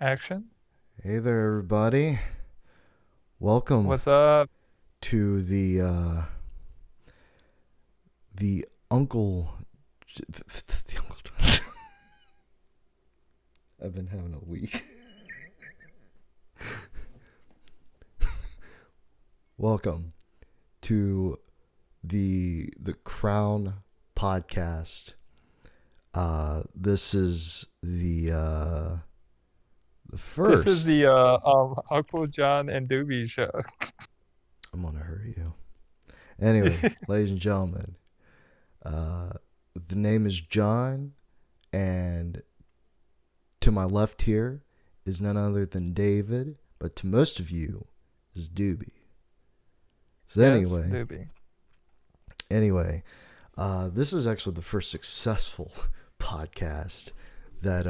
Action. Hey there, everybody. Welcome What's up? to the Uncle. The Uncle. I've been having a week. Welcome to the Crown podcast. This is the This is first. the Uncle John and Doobie show. I'm gonna hurry you. Anyway, ladies and gentlemen, uh, the name is John, and to my left here is none other than David, but to most of you is Doobie. So Yes, anyway, Doobie. anyway, this is actually the first successful podcast that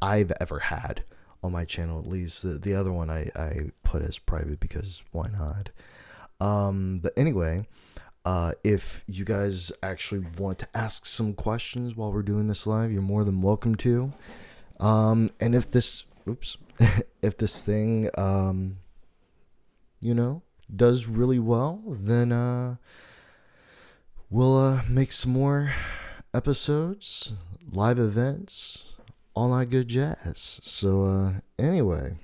I've ever had on my channel. At least the other one I put as private because why not? But anyway, if you guys actually want to ask some questions while we're doing this live, you're more than welcome to. And if this, oops, if this thing, does really well, then we'll make some more episodes, live events, all that good jazz. So anyway,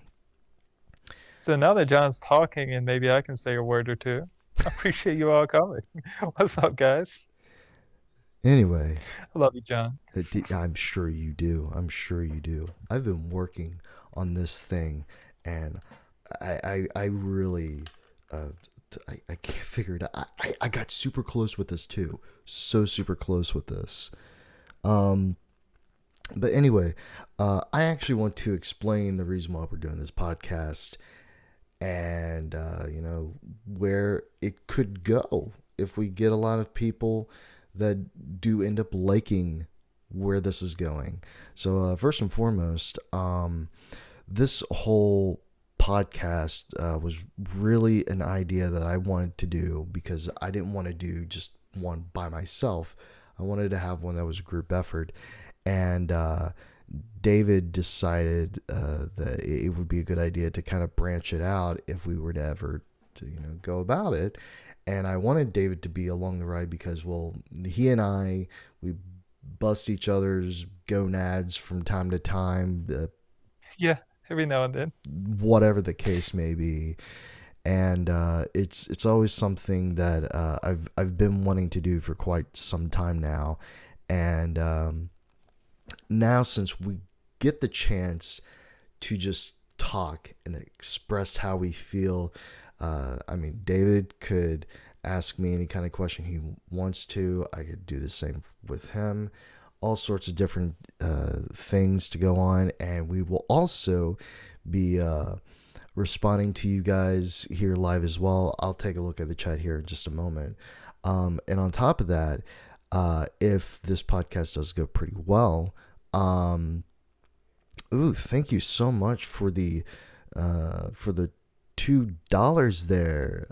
So now that John's talking, and maybe I can say a word or two. I appreciate you all coming. What's up, guys? anyway, I love you, John. I'm sure you do. I'm sure you do. I've been working on this thing, and I really, uh, I can't figure it out. I got super close with this too. So super close with this. Um, but anyway, I actually want to explain the reason why we're doing this podcast, and where it could go if we get a lot of people that do end up liking where this is going. So first and foremost, this whole podcast was really an idea that I wanted to do because I didn't want to do just one by myself. I wanted to have one that was a group effort, and David decided that it would be a good idea to kind of branch it out if we were to ever to go about it. And I wanted David to be along the ride because, well, he and we bust each other's gonads from time to time, Yeah, every now and then. whatever the case may be. And it's always something that I've been wanting to do for quite some time now. And now, since we get the chance to just talk and express how we feel, I mean, David could ask me any kind of question he wants to. I could do the same with him. All sorts of different things to go on, and we will also be responding to you guys here live as well. I'll take a look at the chat here in just a moment. And on top of that, if this podcast does go pretty well, thank you so much for the $2 there.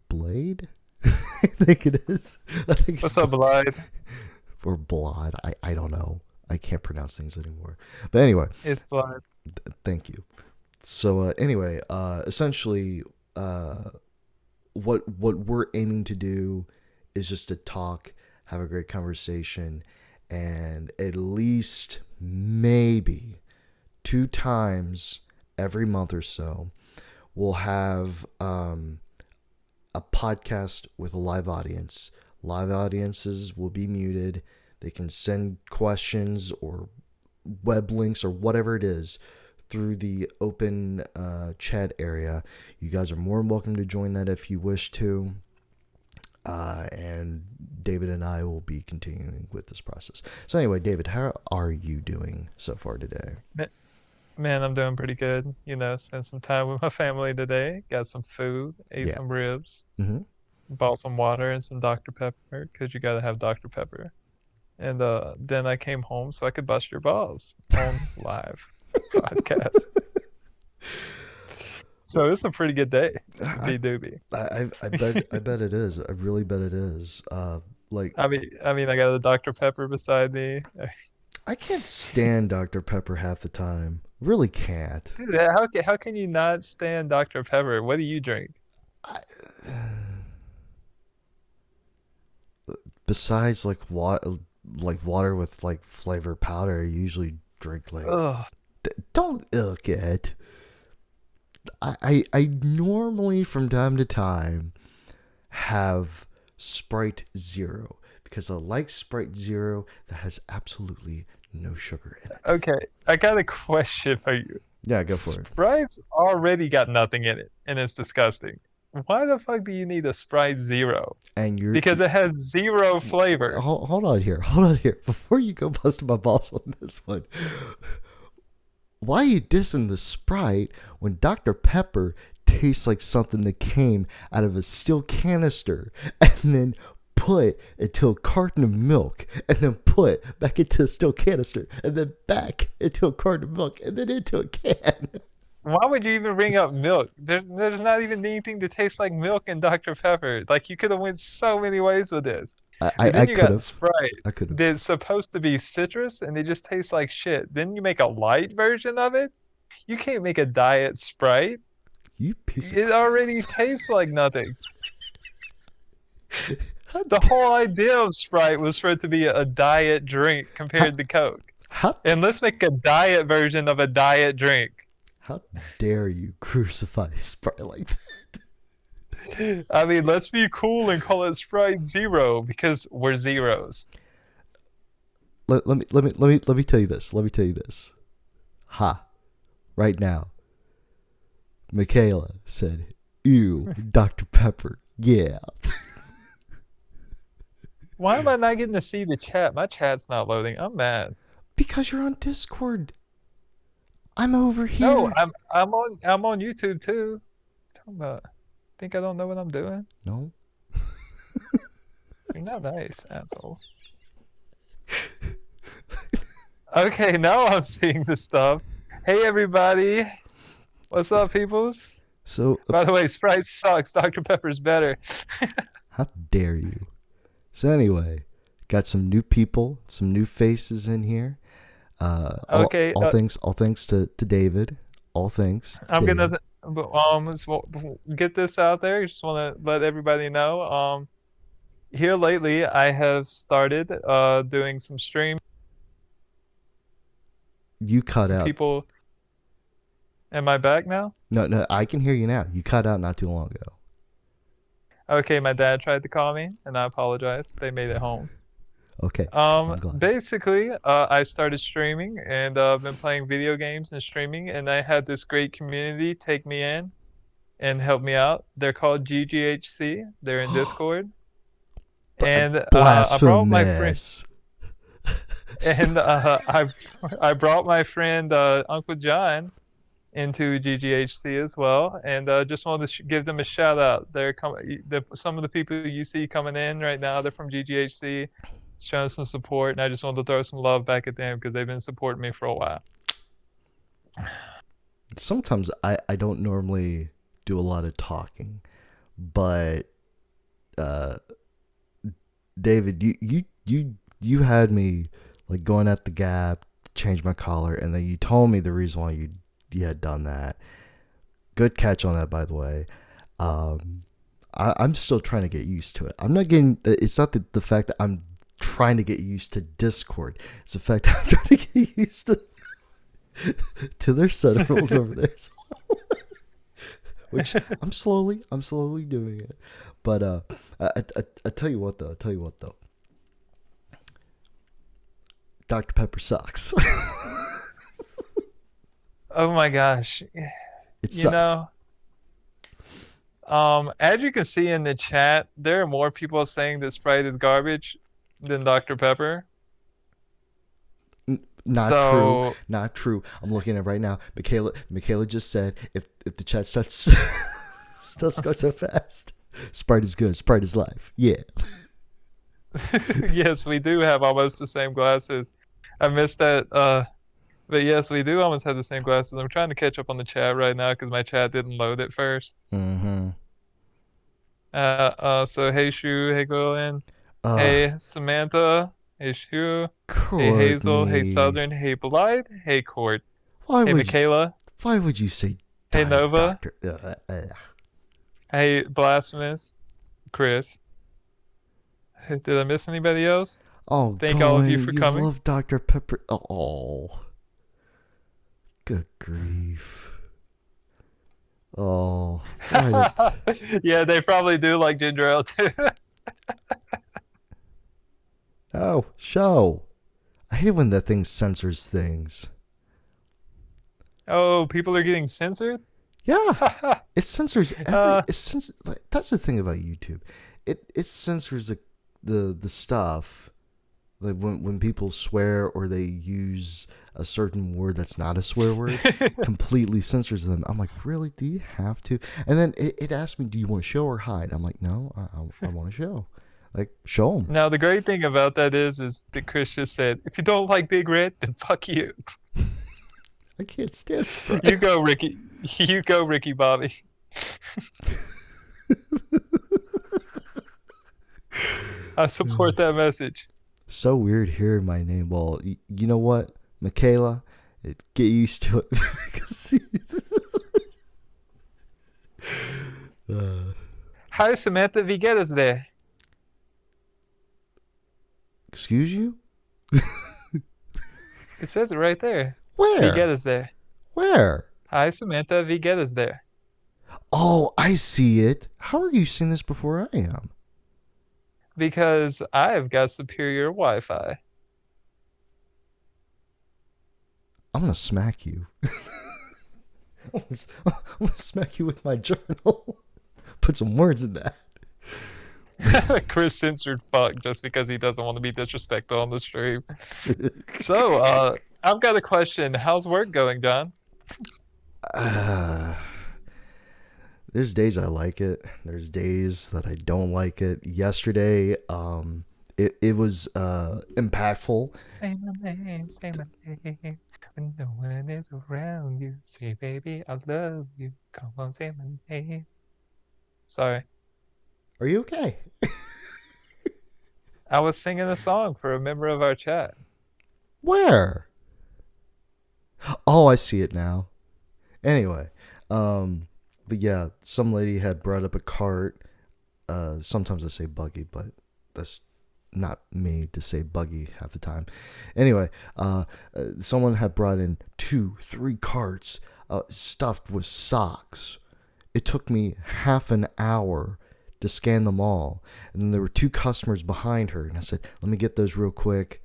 Blade? I think it is. I think it's What's up, Blythe? or Blod. I don't know. I can't pronounce things anymore. But anyway, It's Blythe. thank you. So anyway, essentially, what we're aiming to do is just to talk, have a great conversation, and at least maybe 2 times every month or so, we'll have a podcast with a live audience. Live audiences will be muted. They can send questions or web links or whatever it is through the open chat area. You guys are more than welcome to join that if you wish to. And David and I will be continuing with this process. So anyway, David, how are you doing so far today? Man, I'm doing pretty good. Spent some time with my family today. Got some food, ate Yeah. some ribs, Mm-hmm. bought some water and some Dr. Pepper, 'cause you gotta have Dr. Pepper. And then I came home so I could bust your balls on live podcast. So it's a pretty good day to I, be Doobie. I bet it is. I really bet it is. Like I mean, I got a Dr. Pepper beside me. I can't stand Dr. Pepper half the time. Really can't. Dude, how can you not stand Dr. Pepper? What do you drink? I, besides like water with like flavor powder, I usually drink like. Ugh. Don't look at. I normally from time to time have Sprite Zero because I like Sprite Zero that has absolutely no sugar in it. Okay, I got a question for you. Yeah, go for it. Sprite's already got nothing in it, and it's disgusting. Why the fuck do you need a Sprite Zero? And you're Because it has zero flavor. hold on here, hold on here. Before you go bust my balls on this one, why are you dissing the Sprite when Dr. Pepper tastes like something that came out of a steel canister and then put into a carton of milk and then put back into a steel canister and then back into a carton of milk and then into a can? Why would you even bring up milk? There's not even anything that tastes like milk in Dr. Pepper. Like you could have went so many ways with this. But I then you could got have. Sprite I could have. that's supposed to be citrus and it just tastes like shit. Then you make a light version of it. You can't make a diet Sprite. You piece of. It already tastes like nothing. How, The whole idea of Sprite was for it to be a diet drink compared to Coke. how, And let's make a diet version of a diet drink. how dare you crucify Sprite like that? I mean, let's be cool and call it Sprite Zero because we're zeros. Let me tell you this. Let me tell you this. Ha. Right now. Michaela said, ew, Dr. Pepper. Yeah. Why am I not getting to see the chat? My chat's not loading. I'm mad. Because you're on Discord. I'm over here. No, I'm on YouTube too. What you talking about? Think I don't know what I'm doing? No. You're not nice, asshole. Okay, now I'm seeing the stuff. Hey everybody. What's up, peoples? So, By the way, Sprite sucks. Dr. Pepper's better. how dare you? So anyway, got some new people, some new faces in here. Okay, all thanks to David. All thanks. To I'm David. gonna get this out there. Just want to let everybody know. Here lately, I have started doing some stream. You cut out. People, am I back now? No, I can hear you now. You cut out not too long ago. Okay, my dad tried to call me, and I apologize. They made it home. Okay. I'm glad. Basically, I started streaming and been playing video games and streaming, and I had this great community take me in and help me out. They're called GGHC. They're in Discord. And I brought my friend, Blasphemous. and I brought my friend Uncle John into GGHC as well, and just wanted to give them a shout out. Some of the people you see coming in right now, they're from GGHC, showing some support, and I just wanted to throw some love back at them because they've been supporting me for a while. Sometimes I don't normally do a lot of talking, but David, you had me like going at the gap, change my collar, and then you told me the reason why you had done that. Good catch on that, by the way. I'm still trying to get used to it. I'm not getting. It's not the fact that I'm trying to get used to Discord. It's the fact that I'm trying to get used to their set of rules over there as well. Which I'm slowly doing it. But I tell you what though. Dr. Pepper sucks. Oh my gosh. It sucks. You know, as you can see in the chat, there are more people saying that Sprite is garbage than Dr. Pepper. Not true. I'm looking at it right now. Michaela just said if the chat starts stuff's going so fast. Sprite is good. Sprite is life. Yeah. Yes, we do have almost the same glasses. I missed that. But yes, we do almost have the same glasses. I'm trying to catch up on the chat right now because my chat didn't load it first. Mm-hmm. So hey Shu, hey Gwilyn, hey Samantha, Hey Shu. Hey Hazel. Hey Courtney. Southern. Hey Blythe. Hey Court. Why Hey would you? Michaela. Why would you say Hey Nova. doctor? Hey Blasphemous. Chris. Did I miss anybody else? Oh, Thank all of you Glenn, for you coming. love Dr. Pepper. Oh, good grief. Oh, why did? Yeah, they probably do like ginger ale too. Oh, show. I hate when that thing censors things. Oh, people are getting censored? Yeah, it censors every. uh, Like, that's the thing about YouTube. It censors the stuff. Like when people swear or they use a certain word that's not a swear word, completely censors them. I'm like, really? Do you have to? And then it asks me, do you want to show or hide? I'm like, no, I want to show. Like, show them. Now the great thing about that is that Chris just said, if you don't like Big Red, then fuck you. I can't stand Sprite. You go, Ricky. You go, Ricky Bobby. I support that message. So weird hearing my name. Well, you know what, Michaela? Get used to it. Because Hi, Samantha Vigueras there. excuse you? It says it right there. Where? Vigueras there. Where? Hi, Samantha Vigueras there. Oh, I see it. How are you seeing this before I am? Because I've got superior Wi-Fi. I'm gonna smack you. I'm gonna smack you with my journal. Put some words in that. Chris censored fuck just because he doesn't want to be disrespectful on the stream. So, I've got a question. How's work going, John? Uh, there's days I like it. There's days that I don't like it. Yesterday, it was impactful. Say my name, say my name. When no one is around you, say, baby, I love you. Come on, say my name. Sorry. Are you okay? I was singing a song for a member of our chat. Where? Oh, I see it now. Anyway, but yeah, some lady had brought up a cart. Sometimes I say buggy, but that's not me to say buggy half the time. Anyway, someone had brought in 2-3 carts stuffed with socks. It took me half an hour to scan them all. And then there were 2 customers behind her. And I said, let me get those real quick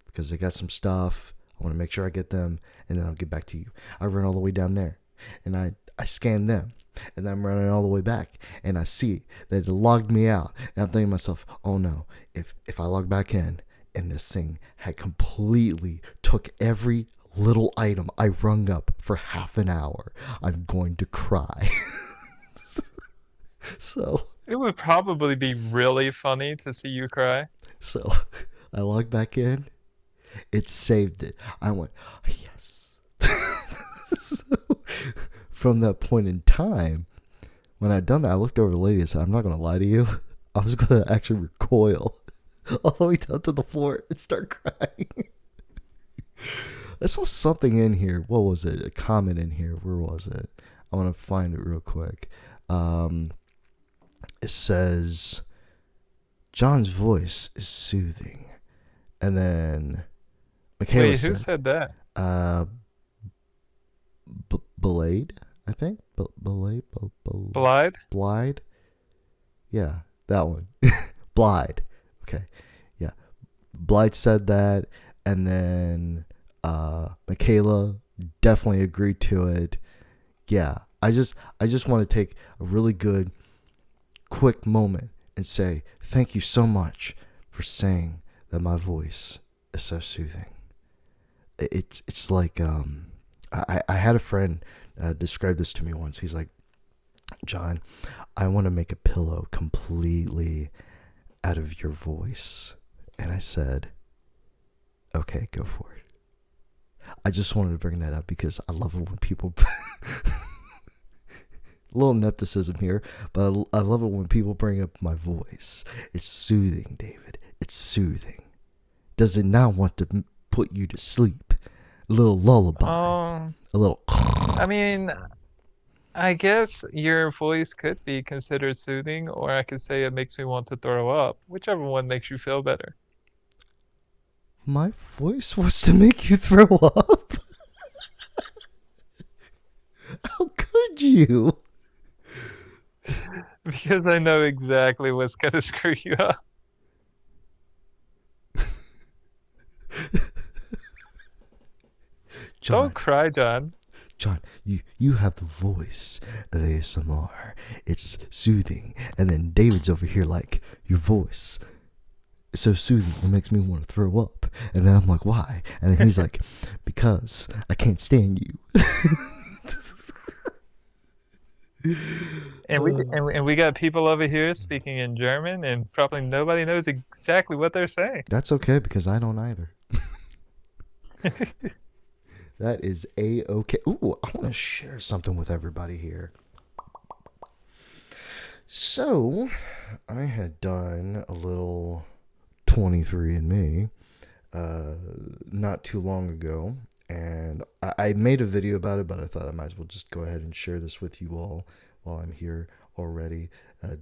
because they got some stuff. I want to make sure I get them. And then I'll get back to you. I run all the way down there. And I scan them. And then I'm running all the way back. And I see that it logged me out. And I'm thinking to myself, oh no, if I log back in and this thing had completely took every little item I rung up for half an hour, I'm going to cry. So It would probably be really funny to see you cry. So I logged back in. It saved it. I went, yes. So from that point in time, when I'd done that, I looked over the lady and said, I'm not going to lie to you. I was going to actually recoil all the way down to the floor and start crying. I saw something in here. What was it? A comment in here. Where was it? I want to find it real quick. It says, John's voice is soothing. And then Michaela Wait, who said that? Blade, I think. Blade? Blythe? Blide? Yeah, that one. Blide. Okay. Yeah. Blide said that. And then Michaela definitely agreed to it. Yeah. I just want to take a really good quick moment and say thank you so much for saying that my voice is so soothing. It's like I had a friend describe this to me once. He's like, John, I want to make a pillow completely out of your voice. And I said, okay, go for it. I just wanted to bring that up because I love it when people a little nepotism here, but I love it when people bring up my voice. It's soothing, David. It's soothing. Does it now want to put you to sleep? A little lullaby. A little. I mean, I guess your voice could be considered soothing, or I could say it makes me want to throw up, whichever one makes you feel better. My voice was to make you throw up? How could you? Because I know exactly what's gonna screw you up. John, Don't cry, John. John, you have the voice of ASMR. It's soothing. And then David's over here like, your voice is so soothing it makes me want to throw up. And then I'm like, why? And then he's like, because I can't stand you. And we got people over here speaking in German, and probably nobody knows exactly what they're saying. That's okay because I don't either. That is A-okay. Ooh, I want to share something with everybody here. So, I had done a little 23andMe not too long ago, and I made a video about it, but I thought I might as well just go ahead and share this with you all while I'm here already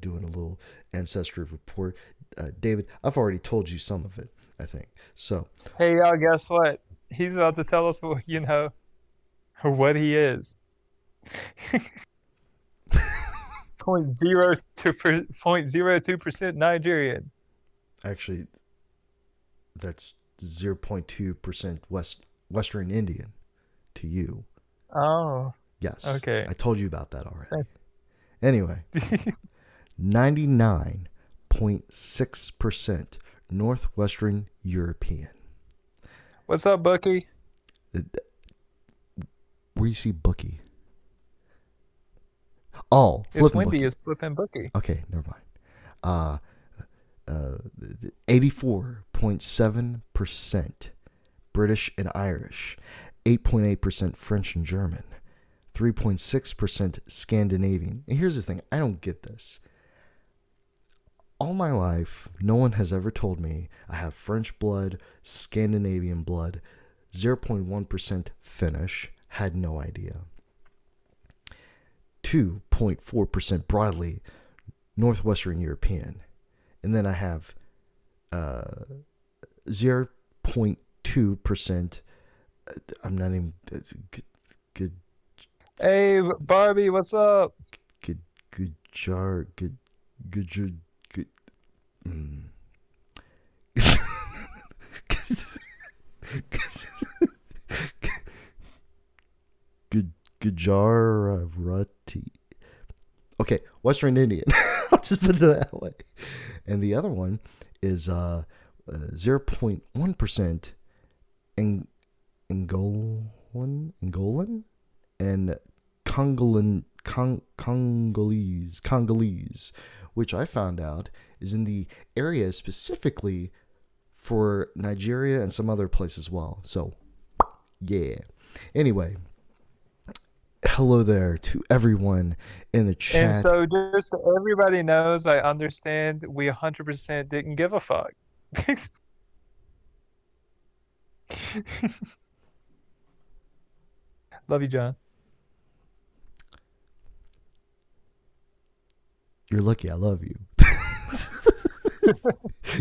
doing a little ancestry report. David, I've already told you some of it, I think. So, Hey, y'all, guess what? He's about to tell us what, what he is. 0.02% Nigerian. actually, that's 0.2% Western Indian to you. Oh, Yes. okay. I told you about that already. Same. Anyway, 99.6% Northwestern European. What's up, Bucky? Where you see Bookie? Oh, It's flipping Wendy Bookie. is flipping Bucky. Okay, never mind. 84.7% British and Irish, 8.8% French and German, 3.6% Scandinavian. And here's the thing, I don't get this. All my life, no one has ever told me I have French blood, Scandinavian blood, 0.1% Finnish, had no idea. 2.4% broadly Northwestern European. And then I have 0.2%. I'm not even good. Hey, Barbie, what's up? Good. Gujarati. Okay, Western Indian. I'll just put it that way. And the other one is 0.1% Angolan and Congolese, which I found out is in the area specifically for Nigeria and some other place as well. So, yeah. Anyway, hello there to everyone in the chat. And so just so everybody knows, I understand we 100% didn't give a fuck. Love you, John. You're lucky I love you.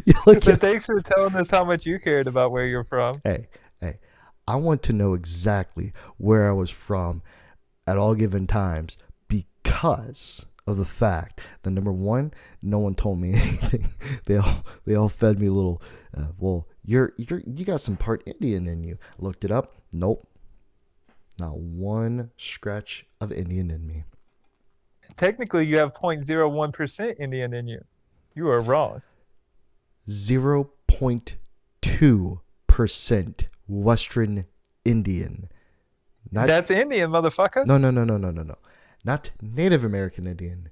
You're lucky. But thanks for telling us how much you cared about where you're from. Hey, I want to know exactly where I was from at all given times because of the fact that, number one, no one told me anything. They all fed me a little. Well, you got some part Indian in you. Looked it up. Nope, not one scratch of Indian in me. Technically, you have 0.01% Indian in you. You are wrong. 0.2% Western Indian. That's Indian, motherfucker. No. Not Native American Indian.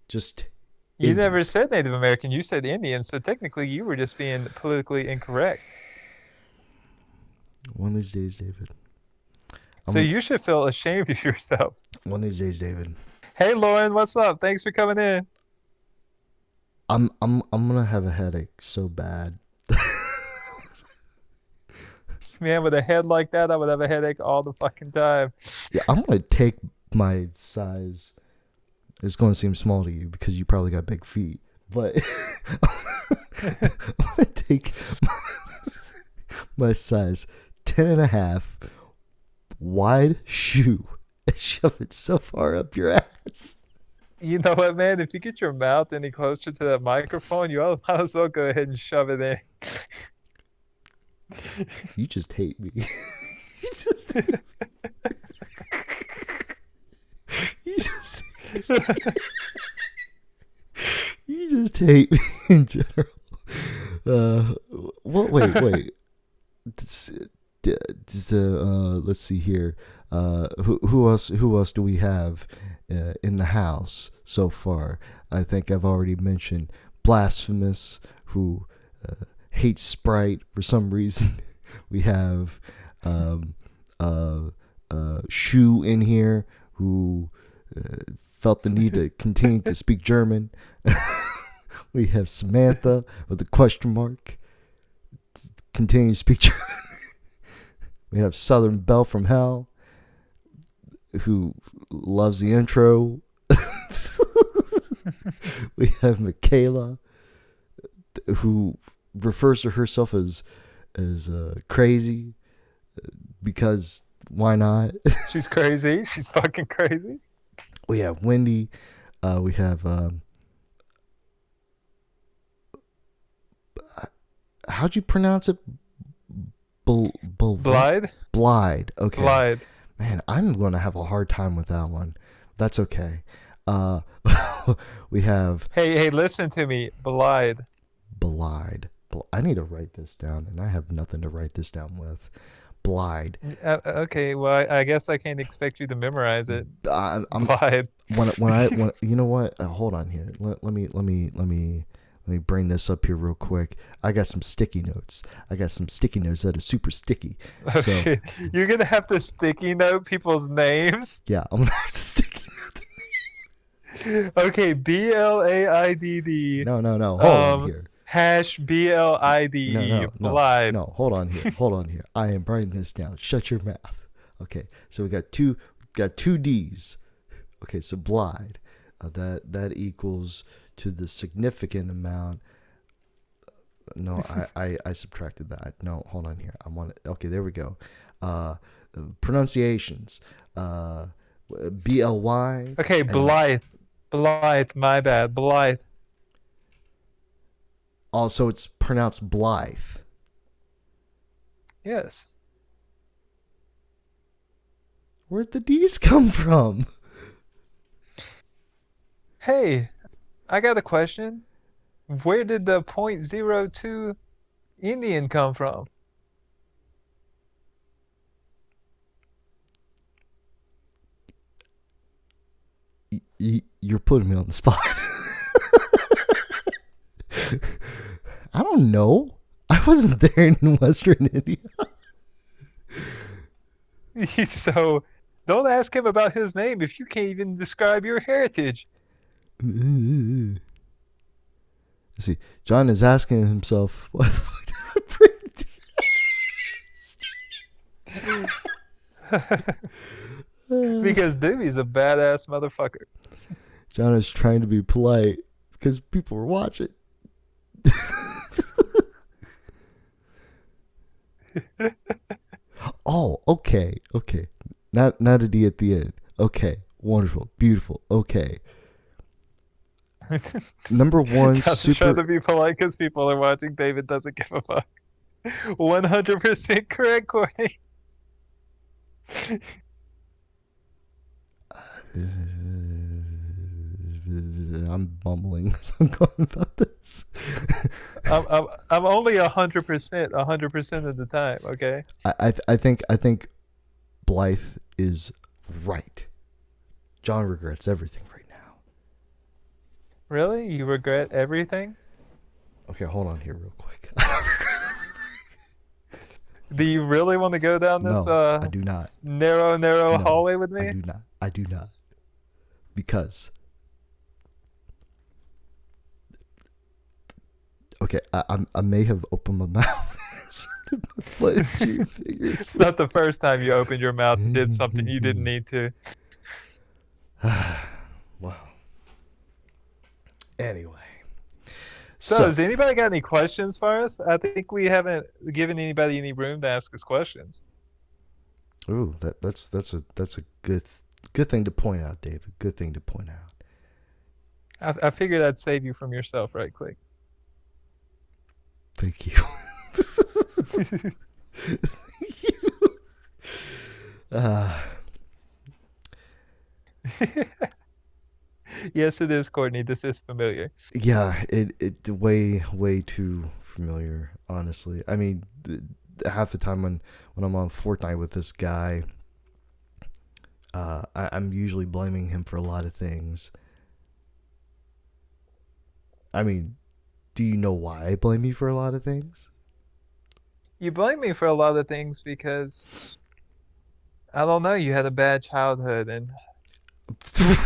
Just You Indian. never said Native American. You said Indian. So technically, you were just being politically incorrect. One of these days, David. So you should feel ashamed of yourself. One of these days, David. Hey, Lauren, what's up? Thanks for coming in. I'm gonna have a headache so bad. Man, with a head like that, I would have a headache all the fucking time. Yeah, I'm gonna take my size. It's going to seem small to you because you probably got big feet, but I'm gonna take my size 10.5 wide shoe and shove it so far up your ass. You know what, man? If you get your mouth any closer to that microphone, you might as well go ahead and shove it in. You just hate me. you just hate me. You just you just hate me in general. Wait. Let's see here. Who else do we have in the house so far? I think I've already mentioned Blasphemous, who hates Sprite for some reason. We have Shu in here, who felt the need to continue to speak German. We have Samantha with a question mark, continue to speak German. We have Southern Belle from Hell, who loves the intro. We have Michaela, who refers to herself as crazy, because why not? She's crazy. She's fucking crazy. We have Wendy. We have how'd you pronounce it? Blythe? Blythe. Okay. Blythe. Man, I'm going to have a hard time with that one. That's okay. We have... Hey, listen to me. Blythe. Blythe. I need to write this down, and I have nothing to write this down with. Blythe. Okay, well, I guess I can't expect you to memorize it. I'm Blythe. when you know what? Hold on here. Let me bring this up here real quick. I got some sticky notes. That are super sticky. Oh, So shit. You're gonna have to sticky note people's names. yeah, I'm gonna have to sticky note. Okay, BLAIDD. No. Hold on here. #BLIDE. Blythe. No. Hold on here. I am writing this down. Shut your mouth. Okay, so we got two D's. Okay, so Blythe. That equals to the significant amount. No, I subtracted that. No, hold on here. I want it. Okay, there we go. Pronunciations. BLY. Okay, Blythe. Blythe, my bad. Blythe. Also, it's pronounced Blythe. Yes. Where'd the D's come from? Hey, I got a question. Where did the .02 Indian come from? You're putting me on the spot. I don't know. I wasn't there in Western India. So, don't ask him about his name if you can't even describe your heritage. Let's see, John is asking himself, what the fuck did I bring? Because Dimmy's a badass motherfucker. John is trying to be polite because people were watching. Oh, okay. Not a D at the end. Okay, wonderful, beautiful. Okay. Number one, John's trying to be polite because people are watching. David doesn't give a fuck. 100% correct, Courtney. I'm bumbling as I'm going about this. I'm only 100% of the time. Okay. I think Blythe is right. John regrets everything right now. Really? You regret everything? Okay, hold on here real quick. Do you really want to go down this No, I do not. narrow No, hallway with me? I do not. Because okay, I may have opened my mouth. Fudge you It's vigorously. not the first time you opened your mouth and did something you didn't need to. Well, anyway. So, So, has anybody got any questions for us? I think we haven't given anybody any room to ask us questions. ooh, that's a good thing to point out, David. Good thing to point out. I figured I'd save you from yourself right quick. Thank you. uh, Yes, it is, Courtney. This is familiar. yeah, it way too familiar. Honestly, I mean, half the time when I'm on Fortnite with this guy, I'm usually blaming him for a lot of things. I mean, do you know why I blame you for a lot of things? You blame me for a lot of things because I don't know, you had a bad childhood and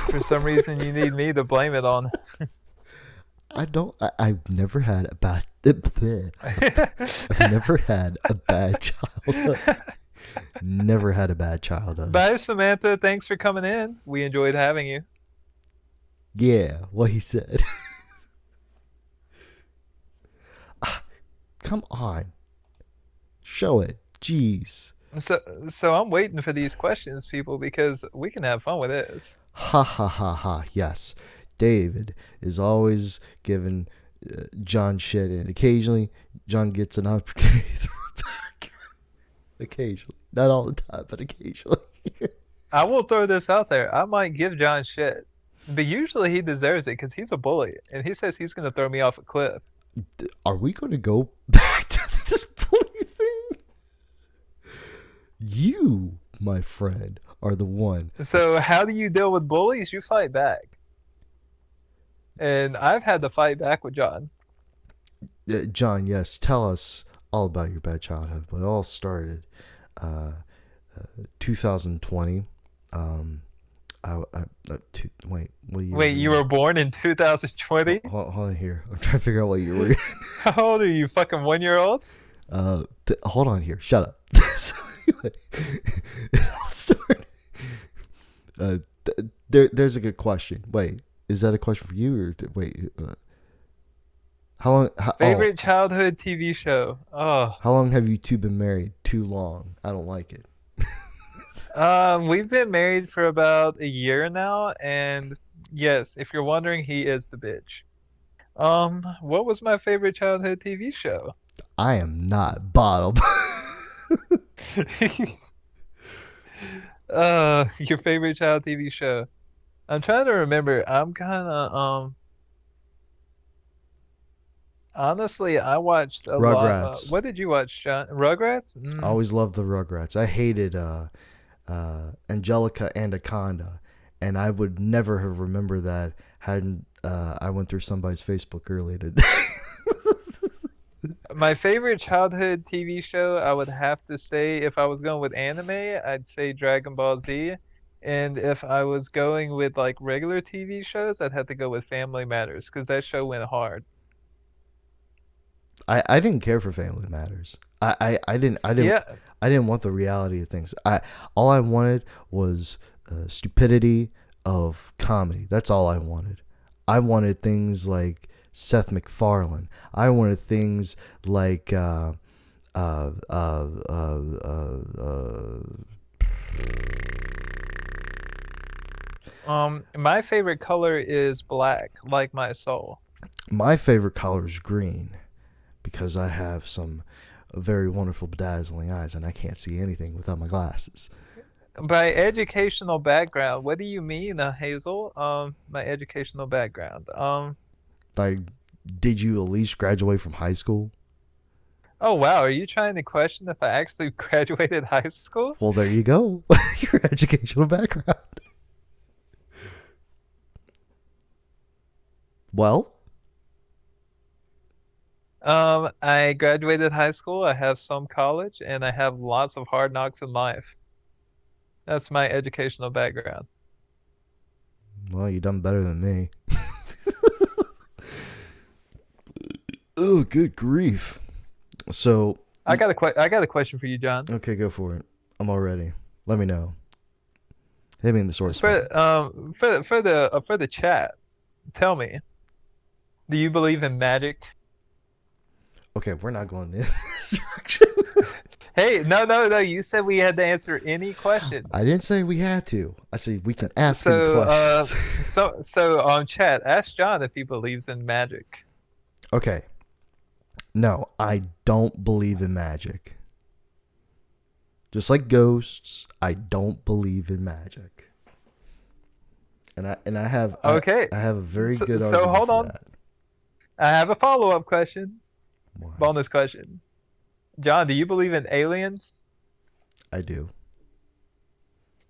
for some reason you need me to blame it on. I don't. I've never had a bad. I've never had a bad childhood. Never had a bad childhood. Bye, Samantha. Thanks for coming in. We enjoyed having you. Yeah, what he said. Come on, show it. Jeez. So I'm waiting for these questions, people, because we can have fun with this. Ha ha ha ha. Yes, David is always giving John shit, and occasionally John gets an opportunity to throw it back. Occasionally, not all the time, but occasionally. I will throw this out there. I might give John shit, but usually he deserves it because he's a bully, and he says he's going to throw me off a cliff. Are we going to go back to this bully thing? You, my friend, are the one. So how do you deal with bullies? You fight back. And I've had to fight back with John. John, yes, tell us all about your bad childhood. But it all started 2020. Wait, what year? Wait, you were born in 2020? Hold on here. I'm trying to figure out what year we're. How old are you? Fucking 1 year old? Hold on here. Shut up. So anyway, it all started. There's a good question. Wait, is that a question for you or wait? How long? Favorite childhood TV show? Oh, How long have you two been married? Too long. I don't like it. we've been married for about a year now, and yes, if you're wondering, he is the bitch. What was my favorite childhood TV show? I am not bottom. Your favorite child TV show? I'm trying to remember. I'm kind of honestly, I watched a lot. Rugrats. What did you watch, John? Rugrats? I always loved the Rugrats. I hated Angelica Anaconda, and I would never have remembered that hadn't I went through somebody's Facebook earlier today. My favorite childhood TV show, I would have to say, if I was going with anime, I'd say Dragon Ball Z. And if I was going with like regular TV shows, I'd have to go with Family Matters because that show went hard. I didn't care for Family Matters. I didn't Yeah, I didn't want the reality of things. All I wanted was stupidity of comedy. That's all I wanted. I wanted things like Seth MacFarlane. I wanted things like my favorite color is black, like my soul. my favorite color is green because I have some very wonderful bedazzling eyes and I can't see anything without my glasses. By educational background, what do you mean, Hazel? My educational background. Like, did you at least graduate from high school? Oh wow, are you trying to question if I actually graduated high school? Well, there you go. Your educational background. Well, I graduated high school, I have some college, and I have lots of hard knocks in life. That's my educational background. you done better than me. Oh, good grief. So, I got a question for you, John. Okay, go for it. I'm all ready. Let me know. Hit me in the sore It's spot. for the chat. Tell me, do you believe in magic? Okay, we're not going in this direction. Hey, no. You said we had to answer any I questions. didn't say we had to. I said we can ask any So, questions. chat, ask John if he believes in magic. Okay. No, I don't believe in magic. Just like ghosts, I don't believe in magic. And I have Okay. I have a very good So argument hold for on. that. I have a follow-up question. Why? Bonus question. John, do you believe in aliens? I do.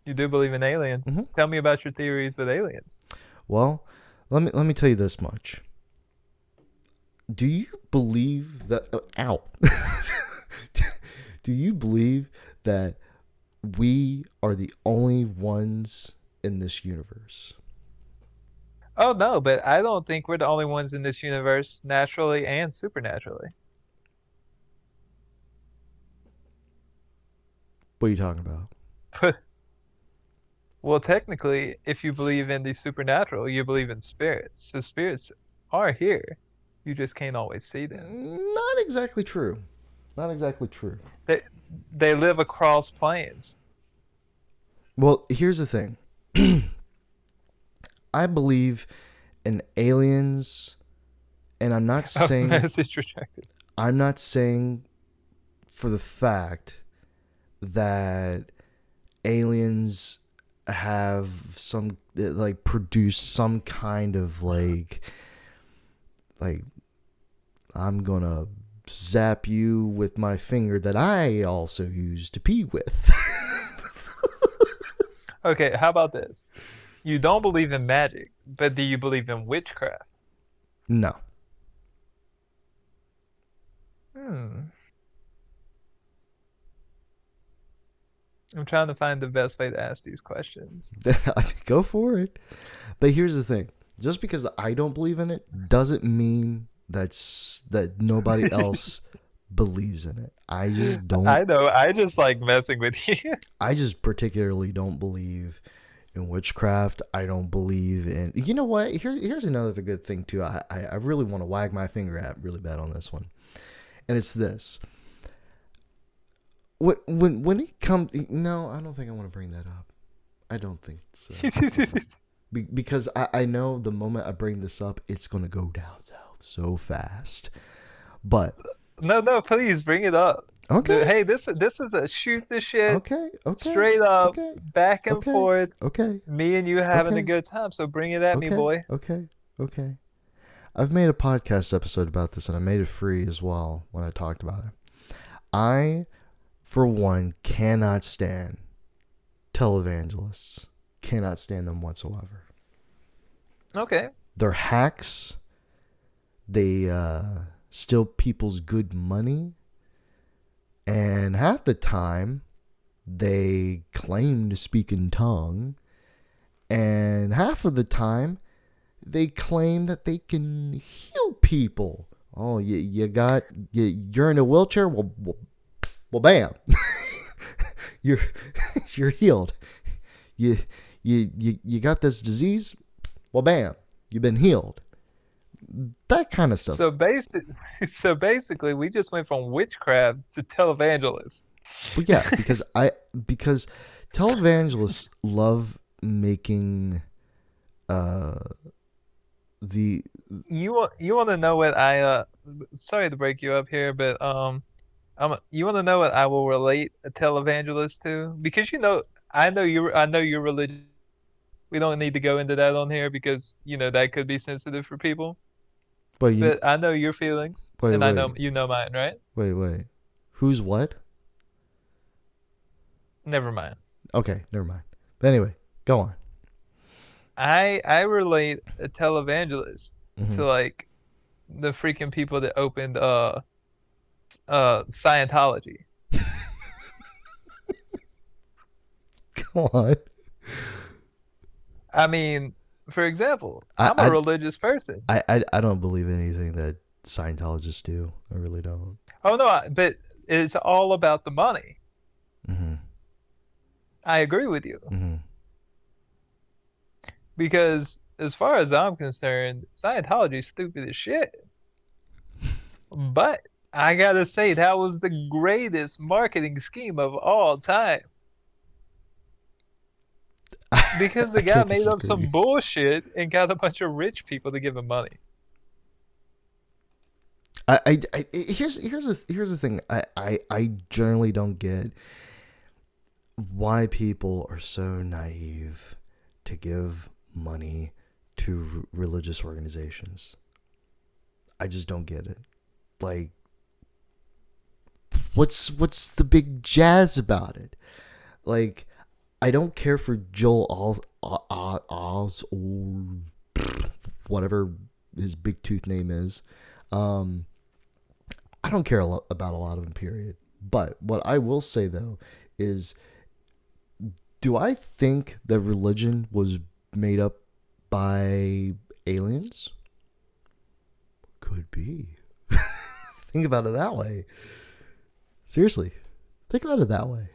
You do believe in aliens. Hmm. Tell me about your theories with aliens. Well, let me tell you this much. Do you believe that? Ow. Do you believe that we are the only ones in this universe? Oh no, but I don't think we're the only ones in this universe, naturally and supernaturally. What are you talking about? Well, technically, if you believe in the supernatural, you believe in spirits. So spirits are here. You just can't always see them. Not exactly true. Not exactly true. They they live across planes. Well, here's the thing. I believe in aliens, and Oh, message rejected. I'm not saying for the fact that aliens have some like produce some kind of like I'm gonna zap you with my finger that I also use to pee with. Okay, how about this? You don't believe in magic, but do you believe in witchcraft? No. Hmm. I'm trying to find the best way to ask these questions. Go for it. But here's the thing. Just because I don't believe in it doesn't mean that nobody else believes in it. I just don't. I know, I just like messing with you. I just particularly don't believe in witchcraft. I don't believe in. You know what? Here's another good thing too. I really want to wag my finger at really bad on this one, and it's this. When it comes, no, I don't think I want to bring that up. I don't think so. Because I know the moment I bring this up, it's gonna go down south so fast. But No, please bring it up. okay, Hey, this is a shoot the shit okay, straight up, okay, back and okay, forth. okay, Me and you having a okay, good time. So bring it at me, okay, boy. okay, okay. I've made a podcast episode about this, and I made it free as well when I talked about it. I, for one, cannot stand televangelists. Cannot stand them whatsoever. Okay. They're hacks. They steal people's good money. And half the time, they claim to speak in tongue. And half of the time, they claim that they can heal people. Oh, you're in a wheelchair? Well, bam. you're you're healed. You got this disease? Well, bam. You've been healed. That kind of stuff. So basically, we just went from witchcraft to televangelist. But yeah, because televangelists love making the You want to know what I sorry to break you up here, but you want to know what I will relate a televangelist to? Because I know you're religious. We don't need to go into that on here because that could be sensitive for people. wait, But I know your feelings, wait, and I know wait, you know mine, right? wait. Who's what? Never mind. Okay, never mind. But anyway, go on. I relate a televangelist Mm-hmm. to like the freaking people that opened Scientology. Go on. I mean, for example, I, I'm a religious person. I don't believe anything that Scientologists do. I really don't. Oh no, but it's all about the money. Mm-hmm. I agree with you Mm-hmm. because as far as I'm concerned, Scientology's stupid as shit. But I gotta say that was the greatest marketing scheme of all time because I the guy can't made up disagree. some bullshit and got a bunch of rich people to give him money. Here's the thing. I generally don't get why people are so naive to give money to religious organizations. I just don't get it. Like, what's the big jazz about it? Like, I don't care for Joel Oz or whatever his big tooth name is. Um, I don't care about a lot of them. Period. But what I will say though is, do I think that religion was made up by aliens? Could be. Think about it that way. Seriously, think about it that way.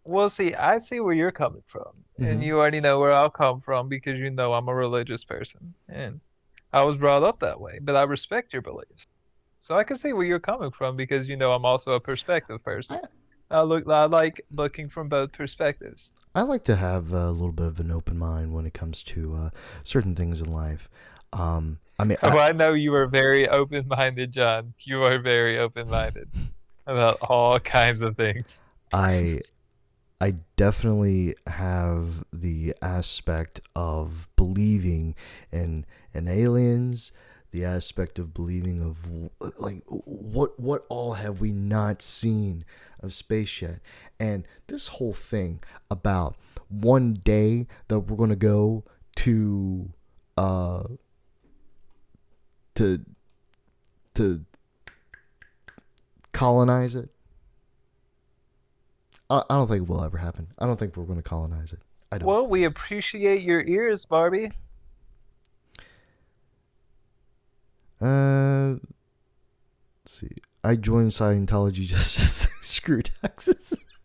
Well, see, I see where you're coming from, and Mm-hmm. you already know where I'll come from because you know I'm a religious person, and I was brought up that way, but I respect your beliefs. So I can see where you're coming from because you know I'm also a perspective person. I I like looking from both perspectives. I like to have a little bit of an open mind when it comes to certain things in life. I mean, Oh, I know you are very open-minded, John. You are very open-minded about all kinds of things. I I definitely have the aspect of believing in aliens, the aspect of believing of like what all have we not seen of space yet, and this whole thing about one day that we're gonna go to uh to to colonize it. I don't think it will ever happen. I don't think we're going to colonize it. I don't. Well, we appreciate your ears, Barbie. Let's see. I joined Scientology just to say screw taxes.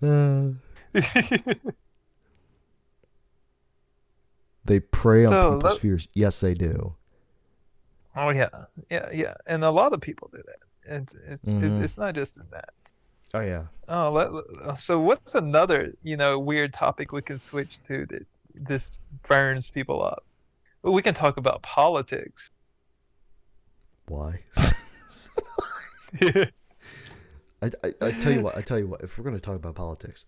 uh, they prey on So, people's fears. Yes, they do. oh yeah, yeah, and a lot of people do that. Mm-hmm. It's not just in that. Oh yeah. Oh, so what's another, weird topic we can switch to that this burns people up? Well, we can talk about politics. Why? I tell you what. I tell you what. If we're going to talk about politics,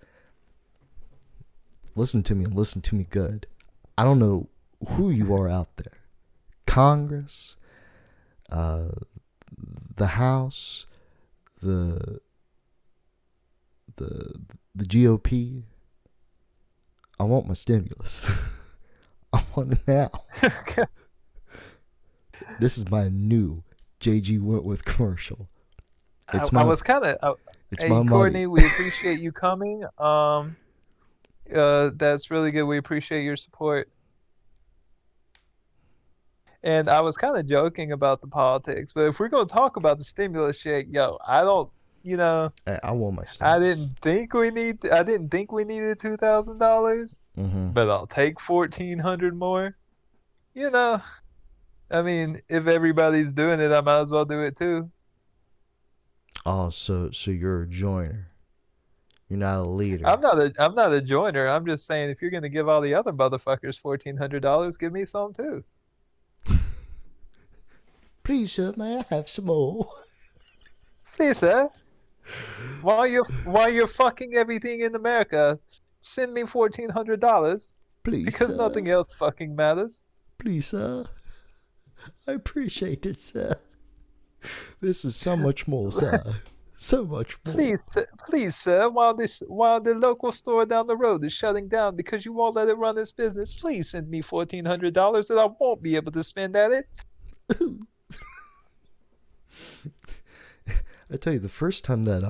listen to me and listen to me good. I don't know who you are out there. Congress, uh, the House, the the the GOP. I want my stimulus. I want it now. This is my new JG Wentworth commercial. It's I my was kind of, it's my hey money. Courtney, we appreciate you coming. That's really good. We appreciate your support. And I was kind of joking about the politics, but if we're gonna talk about the stimulus check, yo, I don't, you know, I want my stimulus. I didn't think we needed $2,000, Mm-hmm. but I'll take 1,400 more. You know, I mean, if everybody's doing it, I might as well do it too. Oh, so you're a joiner. You're not a leader. I'm not a joiner. I'm just saying if you're gonna give all the other motherfuckers $1,400, give me some too. Please, sir, may I have some more? Please, sir. While you're fucking everything in America, send me $1,400 Please, because sir. nothing else fucking matters. Please, sir. I appreciate it, sir. This is so much more, sir. So much more. Please, sir, while the local store down the road is shutting down because you won't let it run its business, please send me $1,400 that I won't be able to spend at it. I tell you, the first time that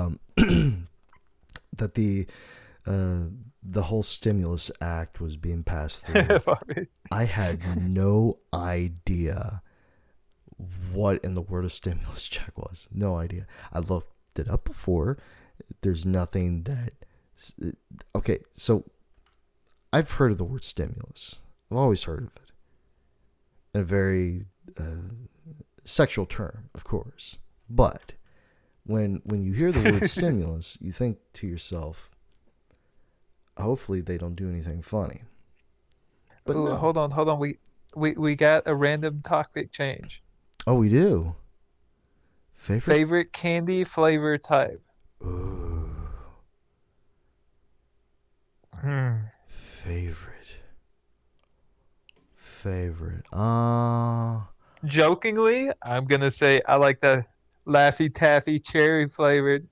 that the whole stimulus act was being passed through, I had no idea what in the world a stimulus check was. No idea. I looked it up before. There's nothing that. Okay, so I've heard of the word stimulus. I've always heard of it. In a very sexual term, of course. But when you hear the word stimulus, you think to yourself, hopefully they don't do anything funny. But Ooh, no. hold on. We got a random topic change. Oh, we do. Favorite? Favorite candy flavor type. Ooh, Hmm. favorite. Favorite. Jokingly, I'm gonna say I like the Laffy Taffy cherry flavored.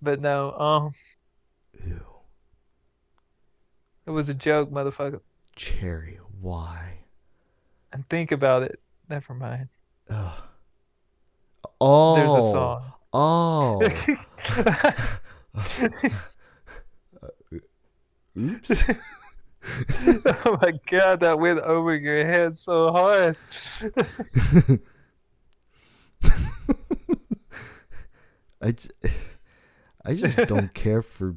But no, Ew. it was a joke, motherfucker. Cherry. Why? And think about it. Never mind. Ugh. There's a Oh. song. Oh. Oops. Oh my God, that went over your head so hard. I, j- I just don't care for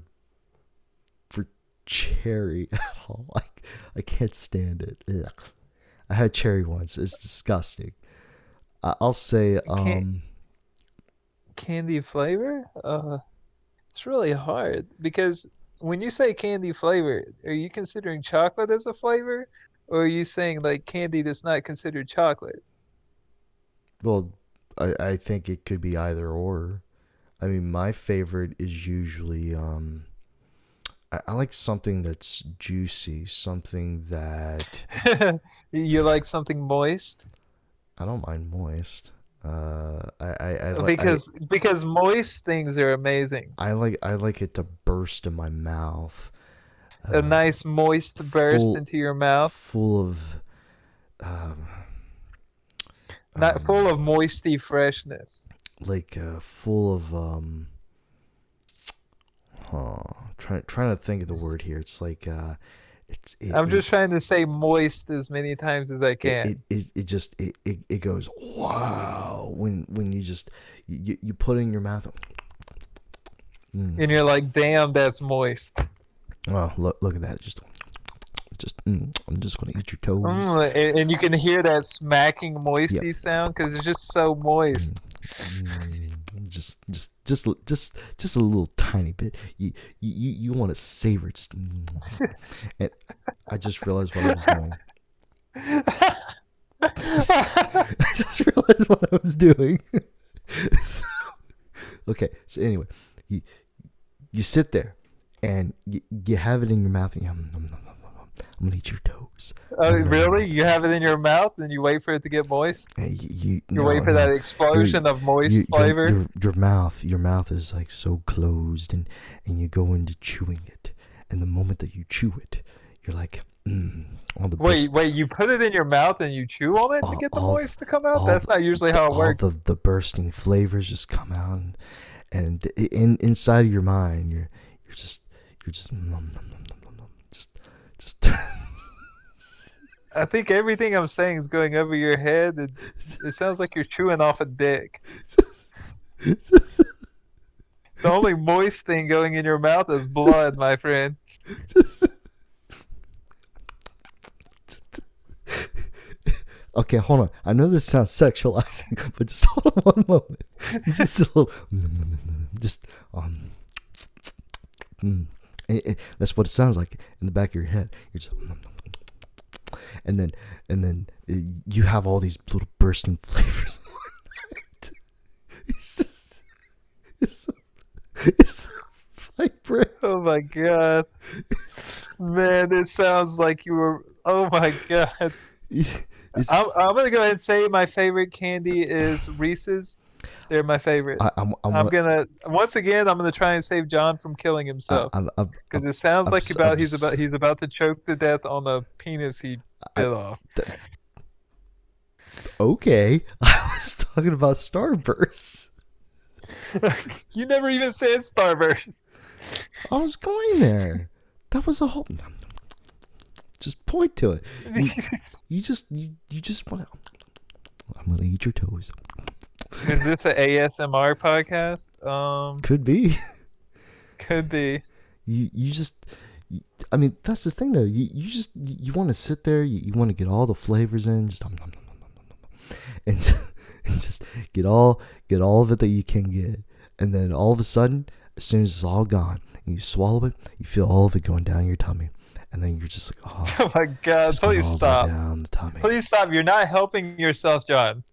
cherry at all. I can't stand it. Ugh. I had cherry once. It's disgusting. I'll say Candy flavor? It's really hard because when you say candy flavor, are you considering chocolate as a flavor, or are you saying like candy that's not considered chocolate? well, I think it could be either or. I mean, my favorite is usually I like something that's juicy, something that You like something moist? I don't mind moist. I like Because moist things are amazing. I like it to burst in my mouth. A Uh, nice moist burst full into your mouth, full of um, not full um of moisty freshness. like full of trying to think of the word here. It's like it's I'm just trying to say moist as many times as I can. it just it goes wow when you just you put it in your mouth. And you're like, damn, that's moist. Oh, look at that. I'm just gonna eat your toes. And you can hear that smacking Yep. moisty sound because it's just so moist. Just a little tiny bit. You want to savor it. And I just realized what I was doing. I just realized what I was doing. So- okay, so anyway, you sit there and you have it in your mouth. And I'm gonna eat your toes. Oh, Nom, nom, nom, nom. really? You have it in your mouth and you wait for it to get moist? Hey, You no, wait for no. that explosion of moist flavor? Your mouth is like so closed, and you go into chewing it, and the moment that you chew it, you're like all the Wait, you put it in your mouth and you chew on it to get the all moist to come out? all That's not usually how it all works. the bursting flavors just come out, and inside of your mind, you're just nom, nom, nom, nom, nom, nom, just I think everything I'm saying is going over your head. It sounds like you're chewing off a dick. just, The only moist thing going in your mouth is blood, my friend. just okay, hold on. I know this sounds sexualizing, but just hold on one moment. Just a little, just that's what it sounds like in the back of your head. You're just, and then you have all these little bursting flavors. It's just, it's so, it's so vibrant. Oh my God. Man, it sounds like you were. Oh my God. It's, I'm gonna go ahead and say my favorite candy is Reese's. They're my favorite. I'm Once again I'm gonna try and save John from killing himself because it sounds like he's about to choke to death on the penis he bit off. Okay, I was talking about Starburst. You never even said Starburst. I was going there. That was a whole. Just point to it. You just want to. I'm gonna eat your toes. Is this a ASMR podcast? Could be. Could be. You just. I mean, that's the thing though. You just you want to sit there. You want to get all the flavors in. Just nom, nom, nom, nom, nom, nom, nom, and, and just get all of it that you can get. And then all of a sudden, as soon as it's all gone, and you swallow it, you feel all of it going down your tummy. And then you're just like, oh, Oh my God! it's going Please all the way stop. down the tummy. Please stop. You're not helping yourself, John.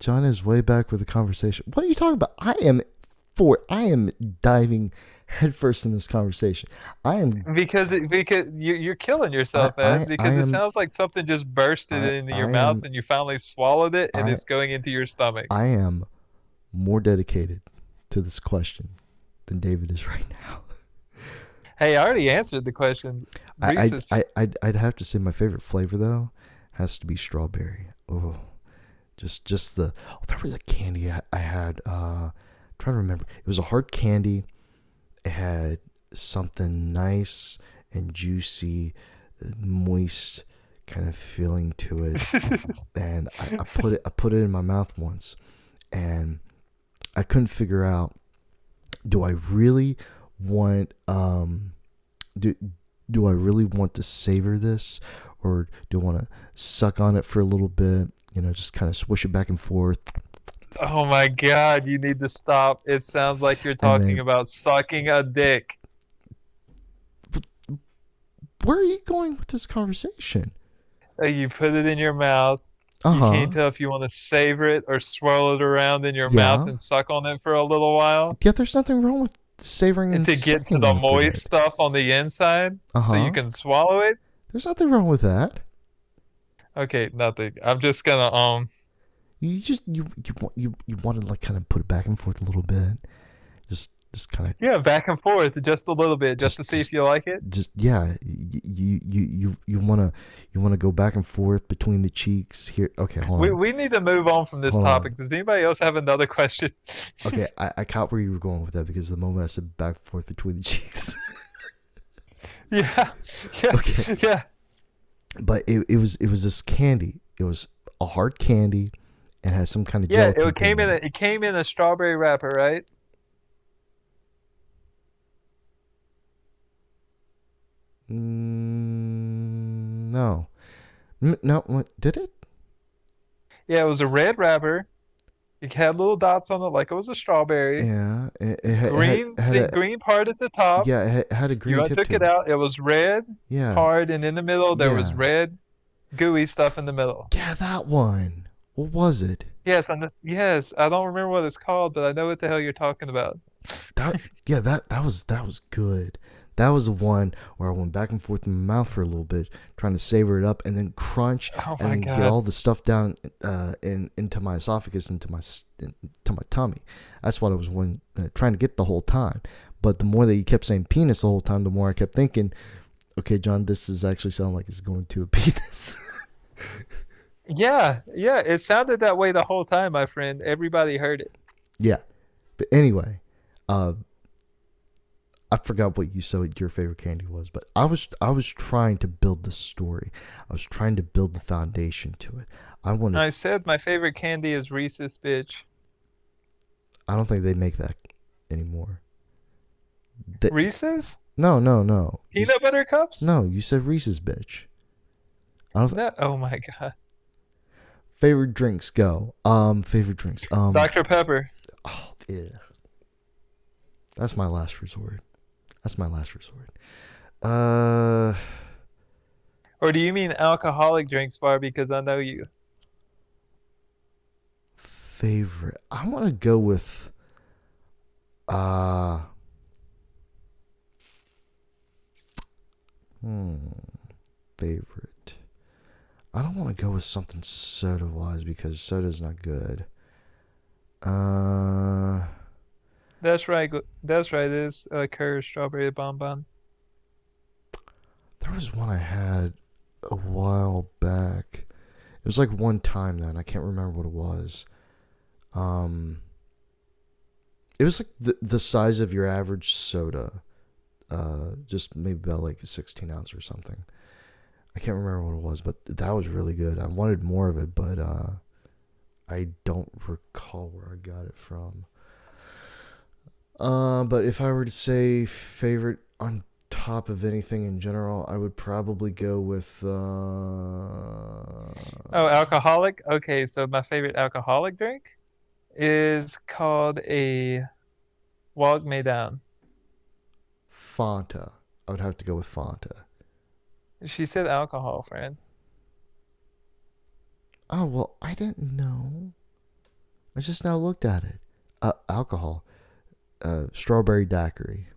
John is way back with the conversation. What are you talking about? I am diving headfirst in this conversation. I am Because you're killing yourself, Ed. Because it sounds like something just bursted into your mouth and you finally swallowed it and it's going into your stomach. I am more dedicated to this question than David is right now. Hey, I already answered the question. I'd have to say my favorite flavor though has to be strawberry. Oh, just the. Oh, there was a candy I had. Trying to remember. It was a hard candy. It had something nice and juicy, moist kind of feeling to it, and I put it in my mouth once, and I couldn't figure out. Do I really want do I really want to savor this, or do I want to suck on it for a little bit? You know, just kind of swish it back and forth. Oh my God, you need to stop. It sounds like you're talking about sucking a dick. Where are you going with this conversation? You put it in your mouth. You can't tell if you want to savor it or swirl it around in your mouth and suck on it for a little while. Yeah, there's nothing wrong with savoring and to get to the moist stuff on the inside so you can swallow it. There's nothing wrong with that. Okay, nothing. I'm just gonna You want to like kind of put it back and forth a little bit, just kind of back and forth just a little bit just to see if you like it. You want to go back and forth between the cheeks here. Okay, hold on. We need to move on from this topic. Does anybody else have another question? Okay, I caught where you were going with that because the moment I said back and forth between the cheeks. Yeah. Okay. Yeah. But it was this candy. It was a hard candy and has some kind of gelatin. It came in a strawberry wrapper, right? No. No, what did it? Yeah, it was a red wrapper. It had little dots on it like it was a strawberry. Yeah, it had green part at the top. Yeah, it had a green tip. You took it out. It was red, hard, and in the middle there was red, gooey stuff in the middle. Yeah, that one. What was it? Yes, I don't remember what it's called, but I know what the hell you're talking about. That was good. That was the one where I went back and forth in my mouth for a little bit, trying to savor it up and then crunch and get all the stuff down into my esophagus, into my tummy. That's what I was trying to get the whole time. But the more that you kept saying penis the whole time, the more I kept thinking, okay, John, this is actually sounding like it's going to a penis. Yeah, it sounded that way the whole time, my friend. Everybody heard it. Yeah, but anyway, I forgot what you said your favorite candy was, but I was trying to build the story. I was trying to build the foundation to it. I said my favorite candy is Reese's, bitch. I don't think they make that anymore. Reese's? No. Peanut butter cups? No, you said Reese's, bitch. Oh my God. Favorite drinks, go. Favorite drinks. Dr. Pepper. Oh, yeah. That's my last resort. Or do you mean alcoholic drinks, Bar? Because I know you. Favorite. I want to go with favorite. I don't want to go with something soda wise because soda's not good. That's right. It is Kerr strawberry bonbon. There was one I had a while back. It was like one time then. I can't remember what it was. It was like the size of your average soda. Just maybe about like a 16 ounce or something. I can't remember what it was, but that was really good. I wanted more of it, but I don't recall where I got it from. But if I were to say favorite on top of anything in general, I would probably go with Oh, alcoholic. Okay, so my favorite alcoholic drink is called a Walk Me Down. Fanta. I would have to go with Fanta. She said alcohol, friend. Oh well, I didn't know. I just now looked at it. Alcohol. Strawberry daiquiri.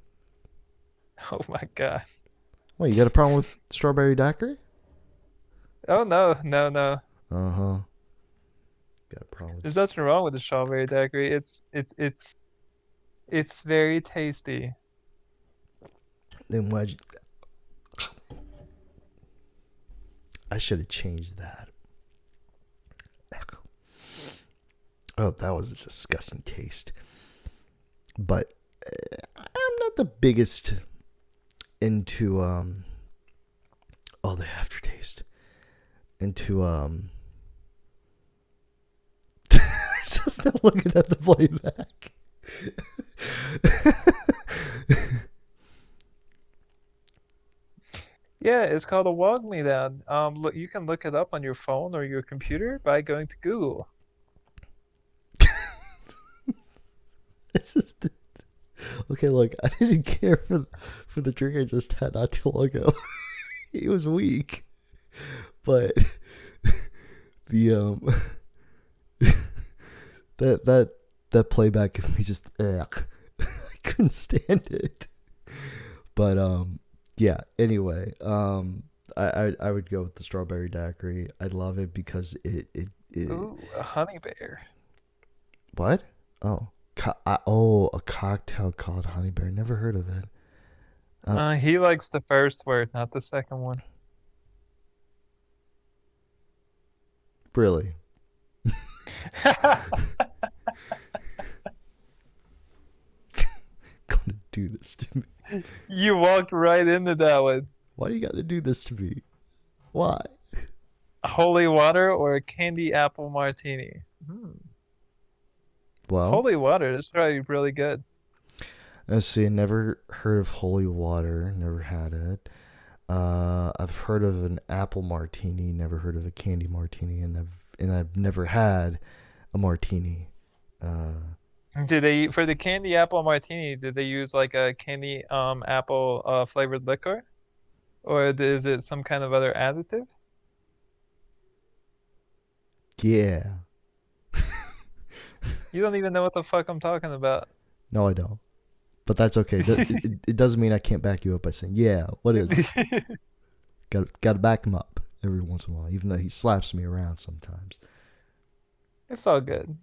Oh my God. Wait, you got a problem with strawberry daiquiri? Oh no, no, no. Uh huh. Got a problem There's with. nothing wrong with the strawberry daiquiri. It's very tasty. Then why'd you... I should have changed that. Oh, that was a disgusting taste. But I'm not the biggest into oh, the aftertaste. Into just not looking at the playback. Yeah, it's called a Walk Me Down. Look, you can look it up on your phone or your computer by going to Google. It's just okay. Look, I didn't care for the drink I just had not too long ago. It was weak, but the that playback of me just ugh, I couldn't stand it. But yeah. Anyway, I would go with the strawberry daiquiri. I love it because it Ooh, a honey bear. what? Oh, a cocktail called honey bear. Never heard of it. He likes the first word, not the second one. Really? Gonna do this to me? You walked right into that one. Why do you got to do this to me? Why? Holy water or a candy apple martini? Hmm. Well, Holy water, that's probably really good. let's see. I never heard of holy water. Never had it. I've heard of an apple martini. Never heard of a candy martini, and I've never had a martini. Did they for the candy apple martini, did they use like a candy apple flavored liquor? Or is it some kind of other additive? Yeah. You don't even know what the fuck I'm talking about. No, I don't. But that's okay. It doesn't mean I can't back you up by saying, yeah, what is it? Got to back him up every once in a while, even though he slaps me around sometimes. It's all good.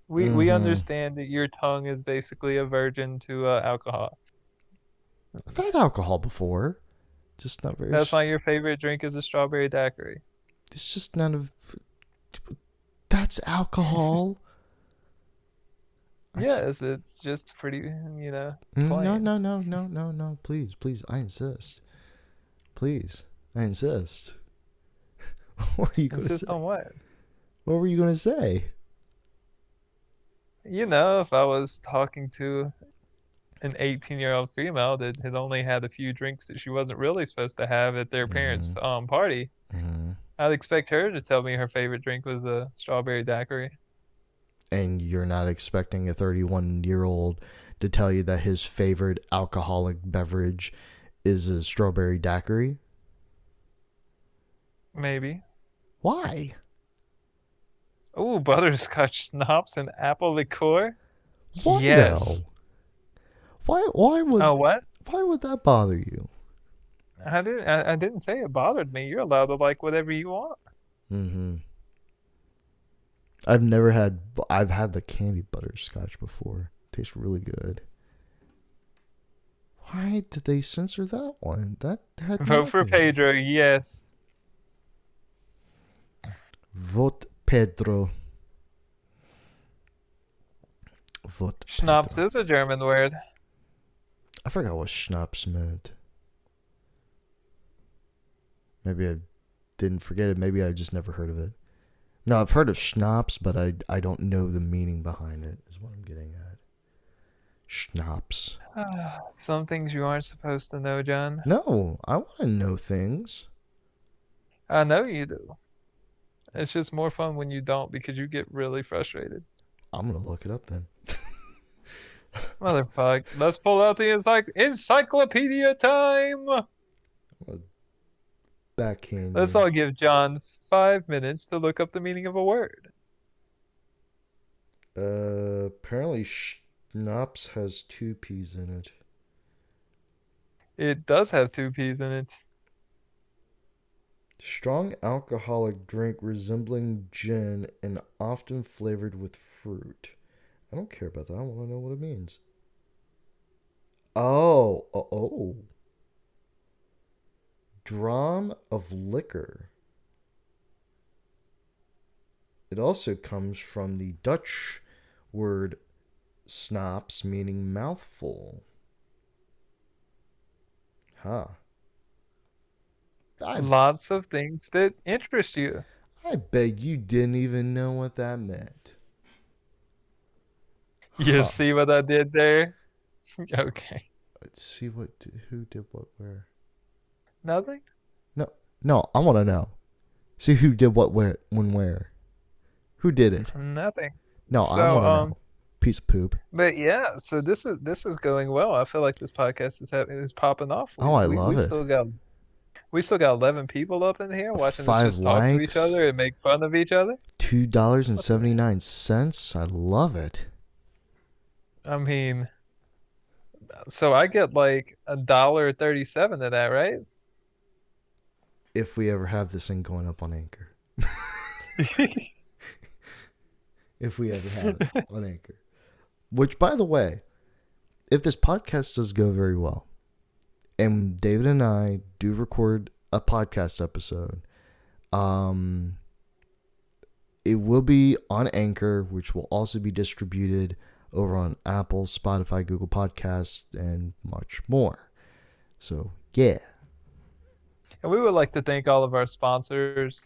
We Mm-hmm. understand that your tongue is basically a virgin to alcohol. I've had alcohol before, just not very. That's why your favorite drink is a strawberry daiquiri. It's just none of. That's alcohol. Yes, it's just pretty, No, plain. no, no, no, no, no. Please, please, I insist. Please, I insist. What are you going to Insist say? on what? What were you going to say? If I was talking to an 18-year-old female that had only had a few drinks that she wasn't really supposed to have at their Mm-hmm. parents' party, Mm-hmm. I'd expect her to tell me her favorite drink was a strawberry daiquiri. And you're not expecting a 31-year-old to tell you that his favorite alcoholic beverage is a strawberry daiquiri? Maybe. Why? Ooh, butterscotch schnapps and apple liqueur? Why though? Yes. Why Oh, what? would that bother you? I didn't say it bothered me. You're allowed to like whatever you want. Mm-hmm. I've had the candy butterscotch before. Tastes really good. Why did they censor that one? That had Vote for nothing. Pedro, yes. Vote Pedro. Vote Schnapps Pedro. is a German word. I forgot what schnapps meant. Maybe I didn't forget it. Maybe I just never heard of it. No, I've heard of schnapps, but I don't know the meaning behind it. Is what I'm getting at. Schnapps. Some things you aren't supposed to know, John. No, I want to know things. I know you do. It's just more fun when you don't because you get really frustrated. I'm gonna look it up then. Motherfuck. Let's pull out the encyclopedia time. Backhand Let's you. all give John 5 minutes to look up the meaning of a word. Apparently schnapps has two P's in it. It does have two P's in it. Strong alcoholic drink resembling gin and often flavored with fruit. I don't care about that. I want to know what it means. Oh. Dram of liquor. It also comes from the Dutch word snaps, meaning mouthful. Huh. I, Lots of things that interest you. I bet you didn't even know what that meant. You Huh. see what I did there? Okay. Let's see who did what where. Nothing? No, I want to know. See who did what where when where. Who did it? Nothing. No, I So, want to know. Piece of poop. but yeah, so this is going well. I feel like this podcast is popping off. Oh, I love it. We still got 11 people up in here watching us Five just talk to each likes. other and make fun of each other. $2.79. I love it. I mean, so I get like $1.37 of that, right? If we ever have this thing going up on Anchor. If we ever have it on Anchor. Which, by the way, if this podcast does go very well, and David and I do record a podcast episode, it will be on Anchor, which will also be distributed over on Apple, Spotify, Google Podcasts, and much more. So, yeah. And we would like to thank all of our sponsors,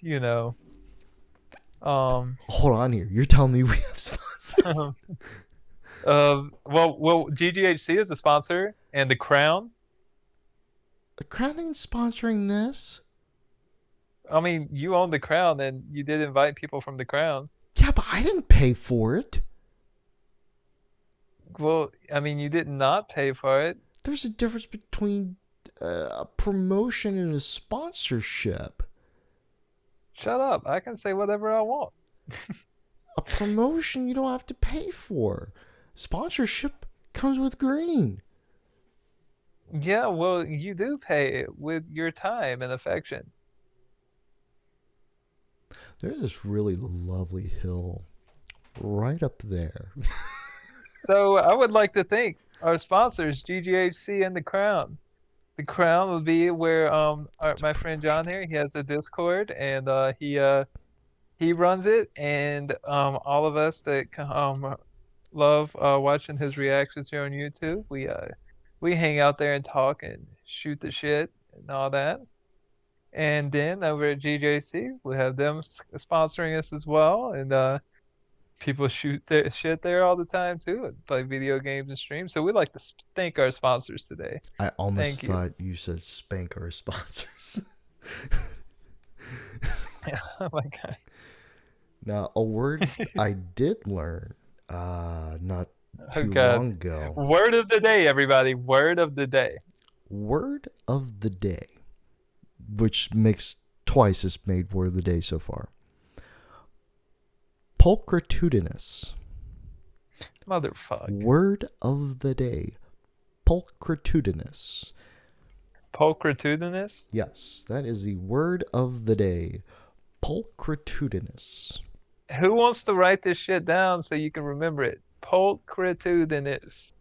Hold on here. You're telling me we have sponsors? well, GGHC is a sponsor, and The Crown. The Crown ain't sponsoring this. I mean, you own The Crown, and you did invite people from The Crown. Yeah, but I didn't pay for it. Well, I mean, you did not pay for it. There's a difference between a promotion and a sponsorship. Shut up. I can say whatever I want. A promotion you don't have to pay for. Sponsorship comes with green. Yeah, well, you do pay it with your time and affection. There's this really lovely hill right up there. So I would like to thank our sponsors, GGHC and The Crown. The Crown will be where my friend John here, he has a Discord, and he runs it, and all of us that love watching his reactions here on YouTube, we hang out there and talk and shoot the shit and all that. And then over at GJC, we have them sponsoring us as well, and people shoot their shit there all the time too, and play video games and stream. So we'd like to thank our sponsors today. I almost Thank you. thought you said spank our sponsors. Oh my god. Now, a word I did learn not Oh too god. long ago. Word of the day, everybody. Word of the day. Word of the day, which makes twice as made word of the day so far. Pulchritudinous. Motherfuck. Word of the day. Pulchritudinous. Pulchritudinous? Yes, that is the word of the day. Pulchritudinous. Who wants to write this shit down so you can remember it? Pulchritudinous.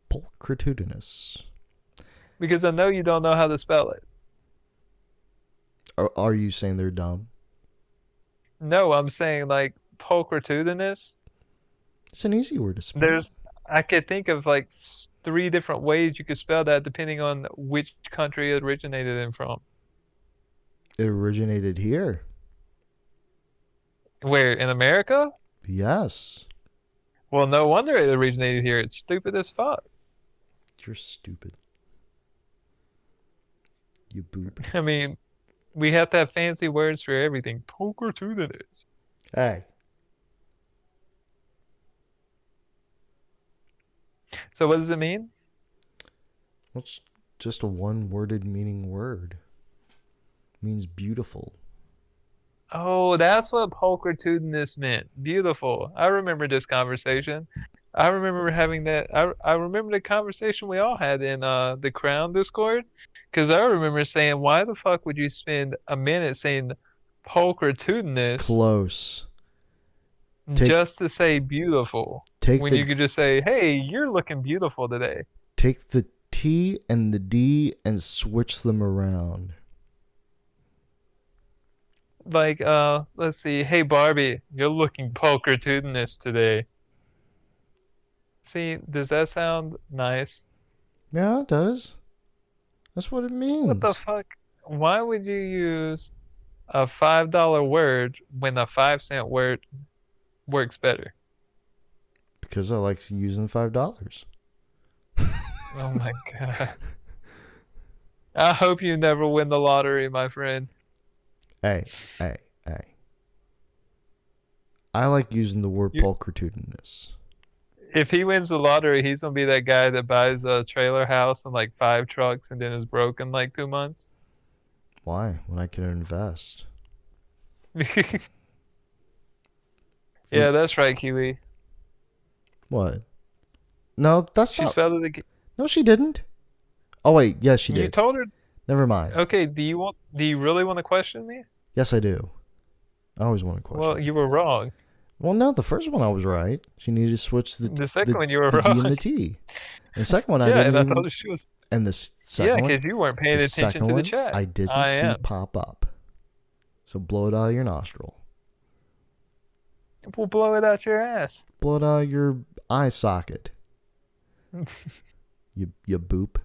Pulchritudinous. Because I know you don't know how to spell it. Are you saying they're dumb? No, I'm saying like pulchritudinous. It's an easy word to spell. I could think of like 3 different ways you could spell that depending on which country it originated in from. It originated here. Where, in America? Yes. Well, no wonder it originated here. It's stupid as fuck. You're stupid. You boop. I mean, we have to have fancy words for everything. Poker to the nose. Hey. So what does it mean? What's just a one-worded meaning word? It means beautiful. Oh, that's what pulchritudinous meant. Beautiful. I remember this conversation. I remember having that. I remember the conversation we all had in the Crown Discord, because I remember saying, why the fuck would you spend a minute saying pulchritudinous Close. Take just to say beautiful take when you the could just say, hey, you're looking beautiful today? take the T and the D and switch them around. Like, let's see, hey Barbie, you're looking pulchritudinous today. See, does that sound nice? Yeah, it does. That's what it What the means. fuck? Why would you use a $5 word when a 5-cent word works better? Because I like using $5. Oh my god. I hope you never win the lottery, my friend. Hey, hey, hey. I like using the word You, pulchritudinous. if he wins the lottery, he's gonna be that guy that buys a trailer house and like 5 trucks and then is broke in like 2 months. Why? When I can invest. Yeah, that's right, Kiwi. What? No, that's She not. spelled it again. No, she didn't. Oh wait, yes, she You did. told her. Never mind. Okay, do you really want to question me? Yes, I do. I always want to question Well, you. you were wrong. Well, no, the first one I was right. She needed to switch The second one you were the D and wrong. the T. And the second one I Yeah, didn't and I told even. her she was. And the Yeah, second one, because you weren't the paying attention second to the one chat. I didn't I see am. pop up. So blow it out of your nostril. We'll blow it out your ass. Blow it out of your eye socket. You boop.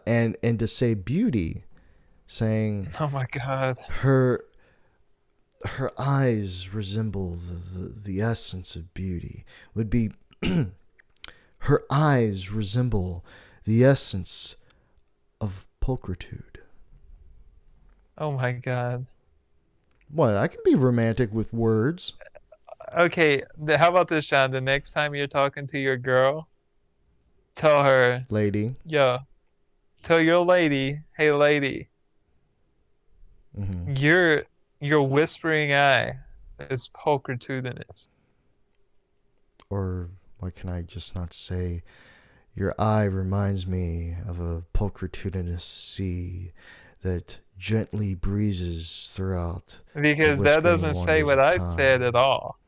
And to say beauty, saying Oh my god. her eyes resemble the essence of beauty would be her eyes resemble the essence of pulchritude. Oh my god. What? I can be romantic with words, Okay, how about this, John? The next time you're talking to your girl, tell her, lady. yo, tell your lady, hey lady, Hmm. your your whispering eye is pulchritudinous. Or why can I just not say, your eye reminds me of a pulchritudinous sea that gently breezes throughout the Because that whispering doesn't say wonders what of I said at time. all.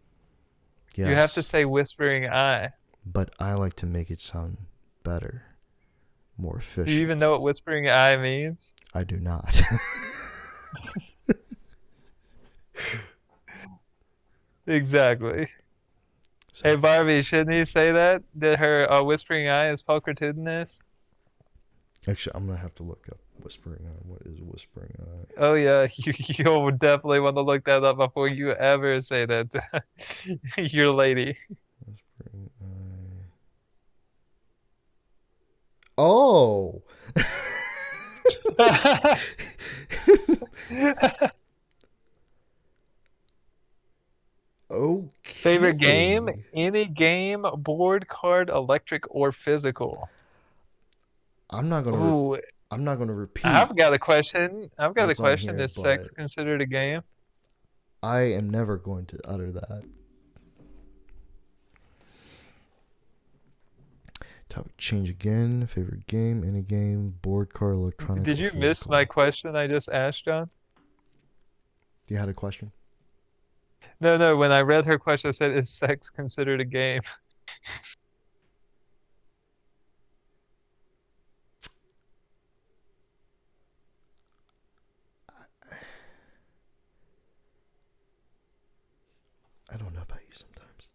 You have to Yes, say whispering eye. but I like to make it sound better, more Do you even know efficient. what whispering eye means? I do not. Exactly. So, Hey Barbie, shouldn't he say that? That her whispering eye is pulchritudinous? actually, I'm gonna have to look up whispering eye. What is whispering eye? Oh yeah, you'll definitely want to look that up before you ever say that to your lady. Whispering eye. Oh. Favorite game? Okay. Any game, board, card, electric, or physical? I'm not gonna. Ooh, I'm not gonna repeat I've got a question. I've got a what's on question. here, Is sex but considered a game? I am never going to utter that. Topic change again. Favorite game, any game, board, card, electronic, Did or you miss my physical. question I just asked, John? You had a question? No, no. When I read her question, I said, "Is sex considered a game?" I don't know about you sometimes.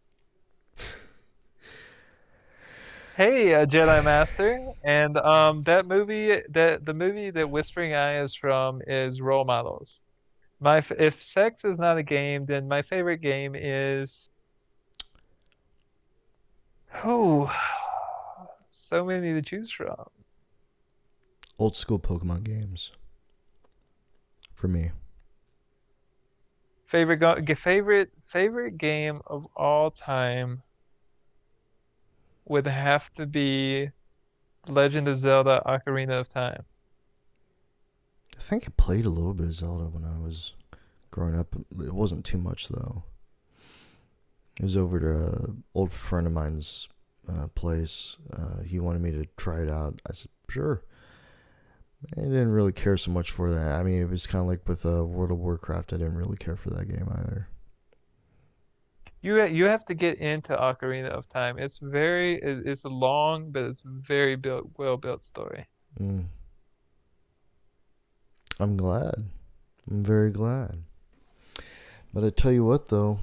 Hey, Jedi Master, and that movie, that the movie that Whispering Eye is from is Role Models. If sex is not a game, then my favorite game is oh, so many to choose from. Old school Pokemon games for me. Favorite game of all time would have to be Legend of Zelda: Ocarina of Time. I think I played a little bit of Zelda when I was growing up. It wasn't too much though. It was over to an old friend of mine's place. He wanted me to try it out. I said, sure. I didn't really care so much for that. I mean, it was kind of like with World of Warcraft. I didn't really care for that game either. You have to get into Ocarina of Time. It's long, but it's very well built story. Mm. I'm glad. I'm very glad. But I tell you what, though,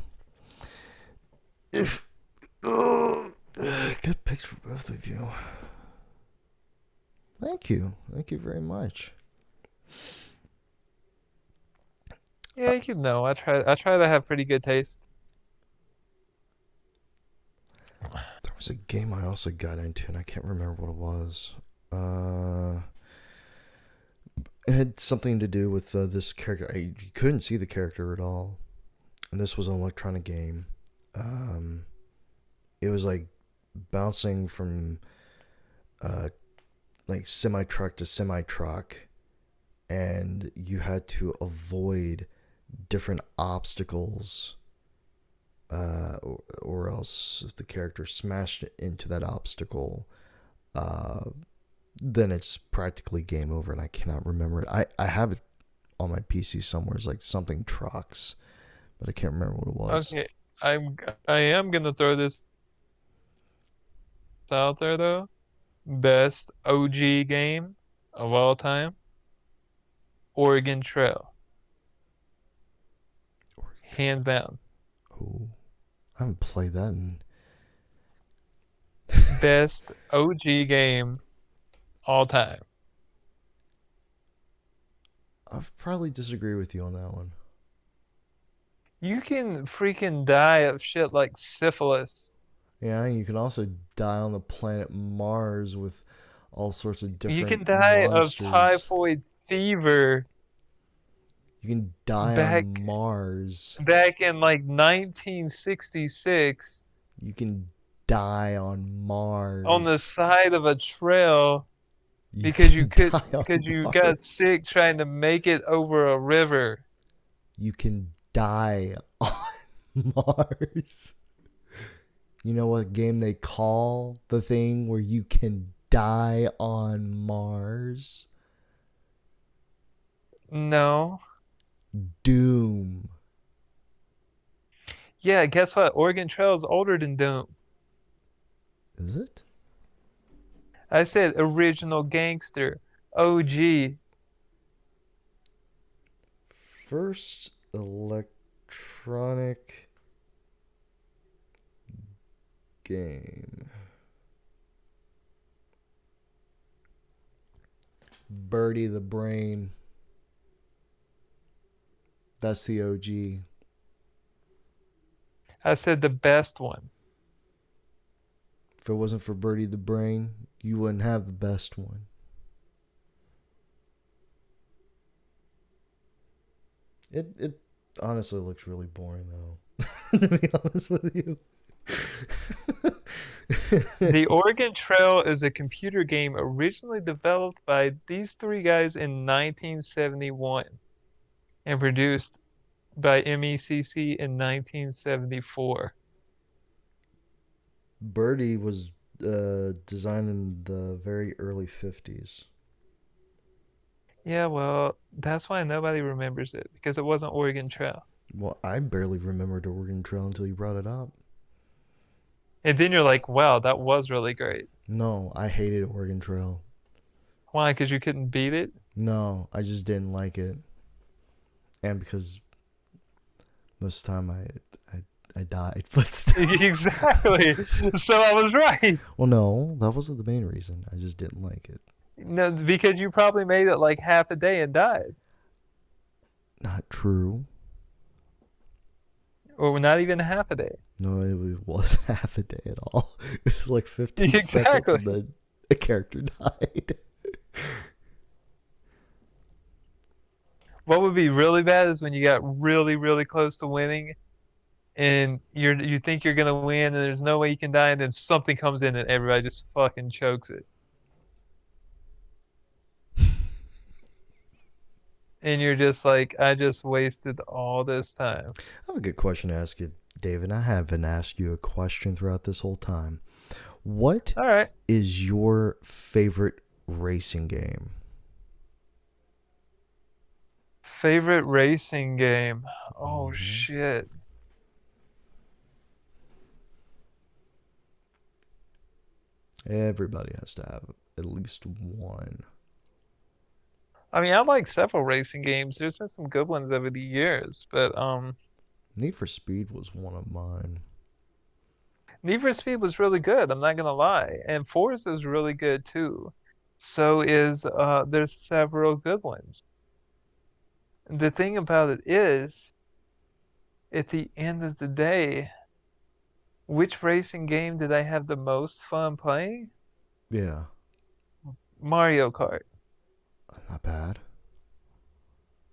if good picks for both of you. Thank you. Thank you very much. Yeah, you can know. I try to have pretty good taste. There was a game I also got into, and I can't remember what it was. It had something to do with this character. You couldn't see the character at all, and this was an electronic game. It was like bouncing from like semi truck to semi truck, and you had to avoid different obstacles, or else if the character smashed into that obstacle, then it's practically game over, and I cannot remember it. I have it on my PC somewhere. It's like something trucks, but I can't remember what it was. Okay, I am gonna throw this out there though. Best OG game of all time, Oregon Trail, hands down. Oh, I haven't played that in. Best OG game all time. I'll probably disagree with you on that one. You can freaking die of shit like syphilis. Yeah, and you can also die on the planet Mars with all sorts of You can different die of monsters. typhoid fever You can die back on Mars. back in like 1966 You can die on on the Mars. side of a trail You because you can could die on because you got Mars. sick trying to make it over a river. You can die on Mars. You know what game they call the thing where you can die on Mars? No. Doom. Yeah, guess what? Oregon Trail is older than Doom. Is it? I said original gangster. OG. First electronic game. Birdie the Brain. That's the OG. I said the best one. If it wasn't for Birdie the Brain, you wouldn't have the best one. It honestly looks really boring though. To be honest with you. The Oregon Trail is a computer game originally developed by these three guys in 1971 and produced by MECC in 1974. Birdie was designed in the very early 50s. Yeah, well, that's why nobody remembers it because it wasn't Oregon Trail. Well, I barely remembered Oregon Trail until you brought it up. And then you're like, wow, that was really great. No, I hated Oregon Trail. Why? Because you couldn't beat it? No, I just didn't like it. And because most of the time I died, but still. Exactly. So I was right. Well, no, that wasn't the main reason. I just didn't like it. No, because you probably made it like half a day and died. Not true. Or not even half a day. No, was half a day at all. It was like 15 seconds Exactly. and then a character died. What would be really bad is when you got really, really close to winning, and you think you're gonna win, and there's no way you can die, and then something comes in and everybody just fucking chokes it, and you're just like, I just wasted all this time. I have a good question to ask you, David. I haven't asked you a question throughout this whole time. What All right. is your favorite racing game? Favorite racing game? Oh Hmm. shit. Everybody has to have at least one. I mean, I like several racing games. There's been some good ones over the years, but Need for Speed was one of mine. Need for Speed was really good. I'm not gonna lie, and Forza is really good too. So is there's several good ones. The thing about it is, at the end of the day, which racing game did I have the most fun playing? Yeah, Mario Kart. not bad.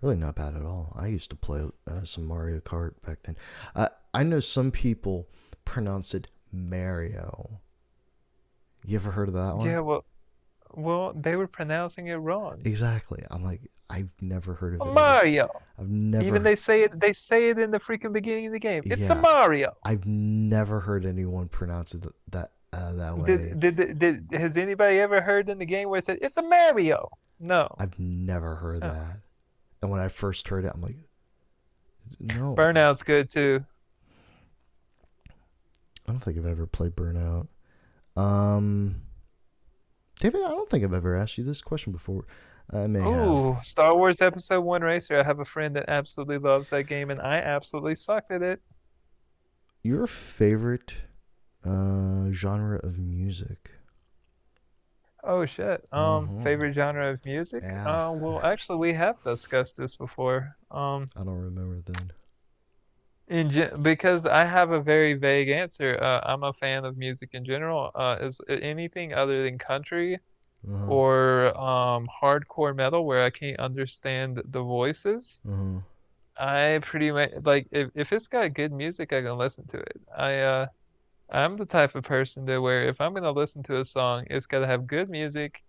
Really not bad at all. I used to play some Mario Kart back then. I know some people pronounce it Mario. You ever heard of that one? Yeah, well, they were pronouncing it wrong. Exactly. I'm like, I've never heard of it as a. Mario. I've Even never. they say it in the freaking beginning of the game. It's a Yeah, Mario. I've never heard anyone pronounce it that way. Has anybody ever heard in the game where it said it's a Mario? No. I've never heard Oh. that. And when I first heard it, I'm like, no. Burnout's good too. I don't think I've ever played Burnout. Um, David, I don't think I've ever asked you this question before. I may have. Ooh, Star Wars Episode 1 Racer. I have a friend that absolutely loves that game, and I absolutely sucked at it. Your favorite genre of music? Oh shit. Mm-hmm. Favorite genre of music? Yeah. Well, actually, we have discussed this before. I don't remember then. Because I have a very vague answer. I'm a fan of music in general. Is anything other than country Uh-huh. or hardcore metal where I can't understand the voices. Uh-huh. I pretty much like if it's got good music, I can listen to it. I'm the type of person that where if I'm gonna listen to a song, it's gotta have good music,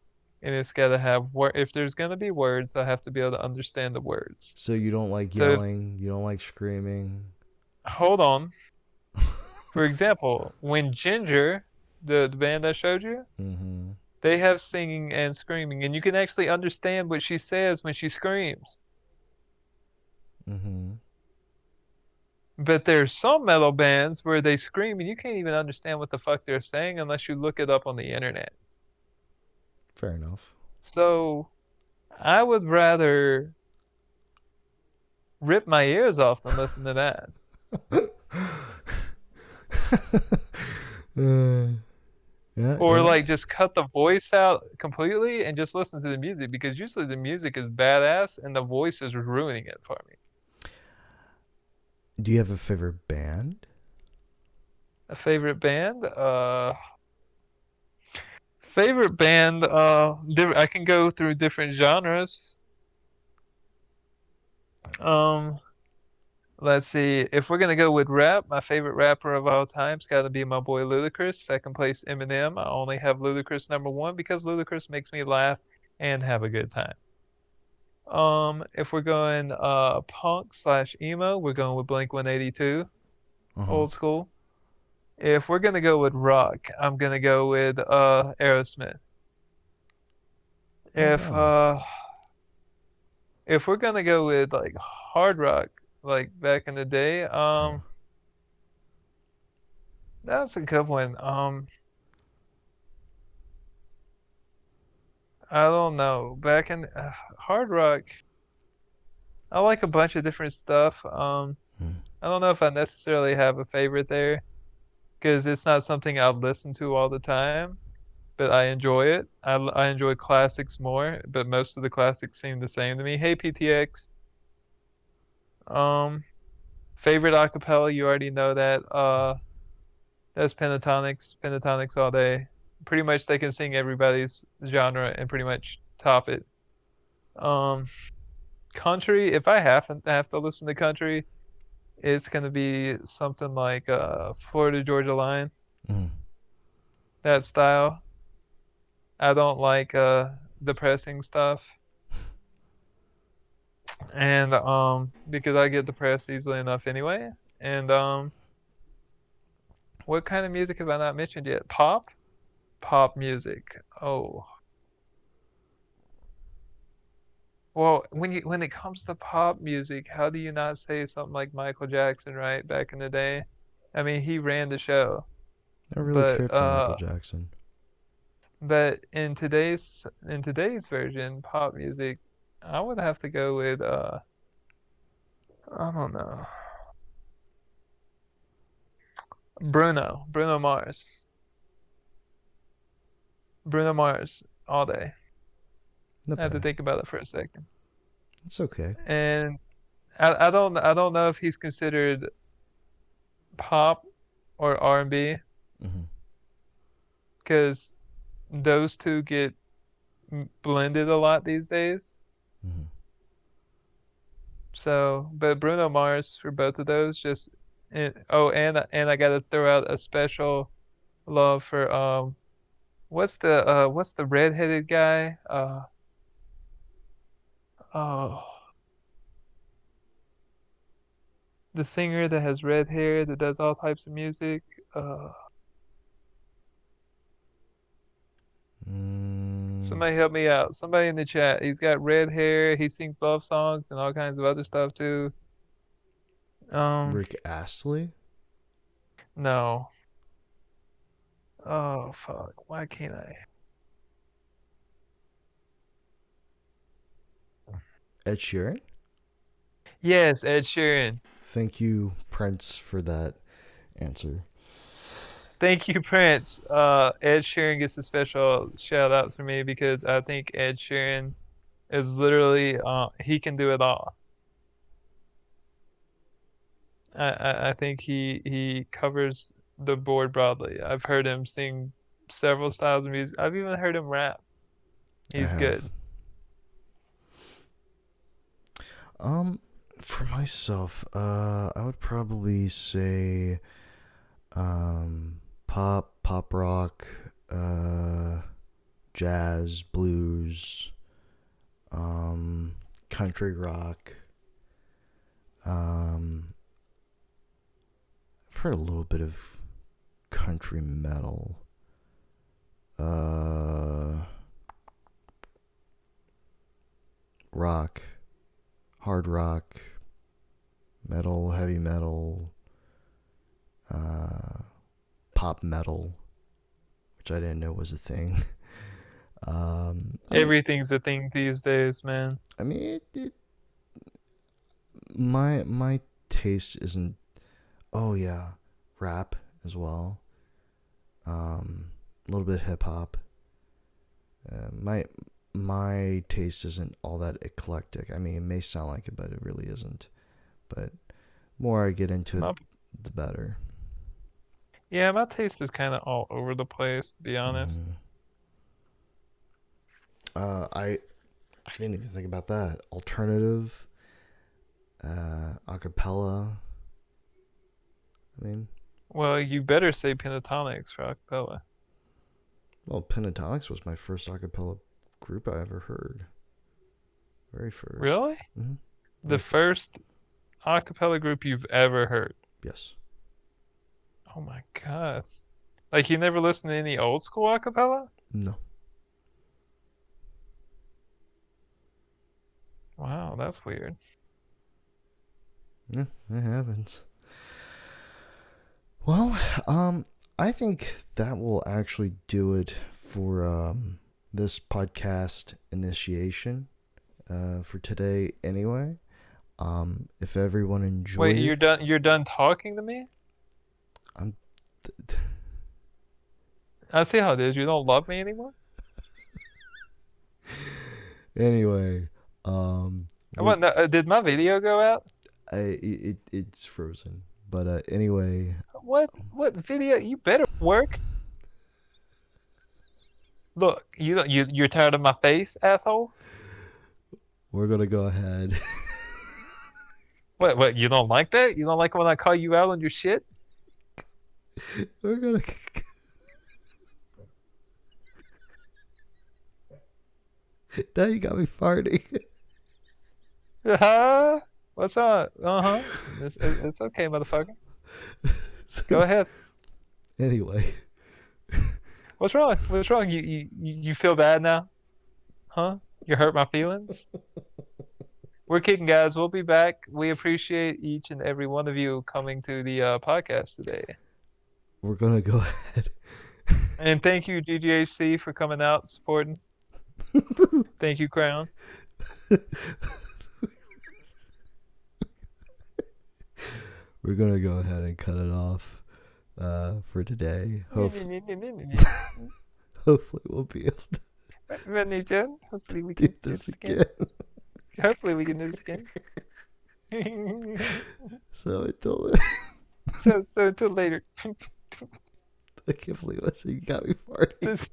and it's gotta have if there's gonna be words, I have to be able to understand the words. So you don't like So if, yelling, you don't like screaming. hold on. For example, when Ginger, the band I showed you, Mm-hmm. they have singing and screaming, and you can actually understand what she says when she screams. Mm-hmm. But there's some metal bands where they scream and you can't even understand what the fuck they're saying unless you look it up on the internet. Fair enough. So I would rather rip my ears off than listen to that. uh, yeah, Or yeah. like just cut the voice out completely and just listen to the music because usually the music is badass and the voice is ruining it for me. Do you have a favorite band? A favorite band? Favorite band, I can go through different genres. Um, let's see. If we're gonna go with rap, my favorite rapper of all time's got to be my boy Ludacris. Second place, Eminem. I only have Ludacris number one because Ludacris makes me laugh and have a good time. If we're going punk slash emo, we're going with Blink 182, Uh-huh. old school. If we're gonna go with rock, I'm gonna go with Aerosmith. Oh If wow. uh if we're gonna go with like hard rock, like back in the day, Yeah. that's a good one. I don't know. Back in hard rock, I like a bunch of different stuff. Hmm. I don't know if I necessarily have a favorite there because it's not something I'll listen to all the time, but I enjoy it. I enjoy classics more, but most of the classics seem the same to me. Hey, PTX. Um, favorite acapella, you already know that. That's Pentatonics. Pentatonics all day. Pretty much they can sing everybody's genre and pretty much top it. Um, country, if I have to listen to country, it's gonna be something like Florida Georgia Line, Mm. that style. I don't like depressing stuff. And because I get depressed easily enough anyway. And what kind of music have I not mentioned yet? Pop? Pop music. Oh. Well, when it comes to pop music, how do you not say something like Michael Jackson, right? Back in the day. I mean, he ran the show. I really But cared for Michael Jackson. in today's version, pop music, I would have to go with I don't know. Bruno Mars. Bruno Mars all day. Not I had to bad. think about it for a second. It's okay. And I don't know if he's considered pop or R&B Hmm. because those two get blended a lot these days. Hmm. So, but Bruno Mars for both of those just oh, and I gotta throw out a special love for what's the redheaded guy? Oh, the singer that has red hair that does all types of music. Uh, Mm, Somebody help me out. Somebody in the chat. He's got red hair. He sings love songs and all kinds of other stuff too. Um, Rick Astley? no. Oh fuck. Why can't I? Ed Sheeran? Yes, Ed Sheeran. Thank you, Prince, for that answer. Thank you, Prince. Ed Sheeran gets a special shout out for me because I think Ed Sheeran is literally he can do it all. I think he covers the board broadly. I've heard him sing several styles of music. I've even heard him rap. I He's have. good. Um, for myself, I would probably say, pop rock, jazz, blues, country rock. Um, I've heard a little bit of country metal. Uh, rock, hard rock, metal, heavy metal, uh, pop metal, which I didn't know was a thing. I mean, Everything's a thing these days, man. I mean, my taste isn't. Oh yeah, rap as well. A little bit hip hop. My taste isn't all that eclectic. I mean, it may sound like it, but it really isn't. But more I get into it, My, the better. yeah, my taste is kind of all over the place, to be honest. Hmm. I didn't even think about that. Alternative, acapella. I mean, Well, you better say pentatonics for acapella. well, Pentatonics was my first acapella group I ever heard. Very first. Really? Mm-hmm. The Very first acapella group you've ever heard? yes. Oh my God. Like you never listened to any old school acapella? No. Wow, that's weird. Yeah, it happens. Well, I think that will actually do it for this podcast initiation for today. Anyway, if everyone Wait, enjoyed you're it, done you're done talking to me? I'm. I see how it is. You don't love me anymore? Anyway, What, no, did my video go out? It's frozen. But anyway, What video? You better work. Look, you're tired of my face, asshole. we're gonna go ahead. What? You don't like that? You don't like when I call you out on your shit? We're gonna. Now you got me farting. Uh-huh. What's up? Uh-huh. It's okay, motherfucker. Go ahead. Anyway, What's wrong? What's wrong? You feel bad now? Huh? You hurt my feelings? We're kicking, guys. We'll be back. We appreciate each and every one of you coming to the podcast today. we're gonna go ahead. And thank you, GGHC, for coming out, supporting. Thank you, Crown. We're gonna go ahead and cut it off for today. Hopefully we'll be able to Hopefully we do can do this this again. again. Hopefully we can do this again. So until so until later. I can't believe I said you got me farting.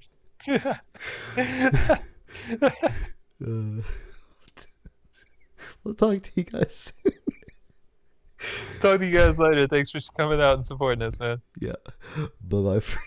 We'll talk to you guys soon. Talk to you guys later. Thanks for coming out and supporting us, man. Yeah. Bye bye for now.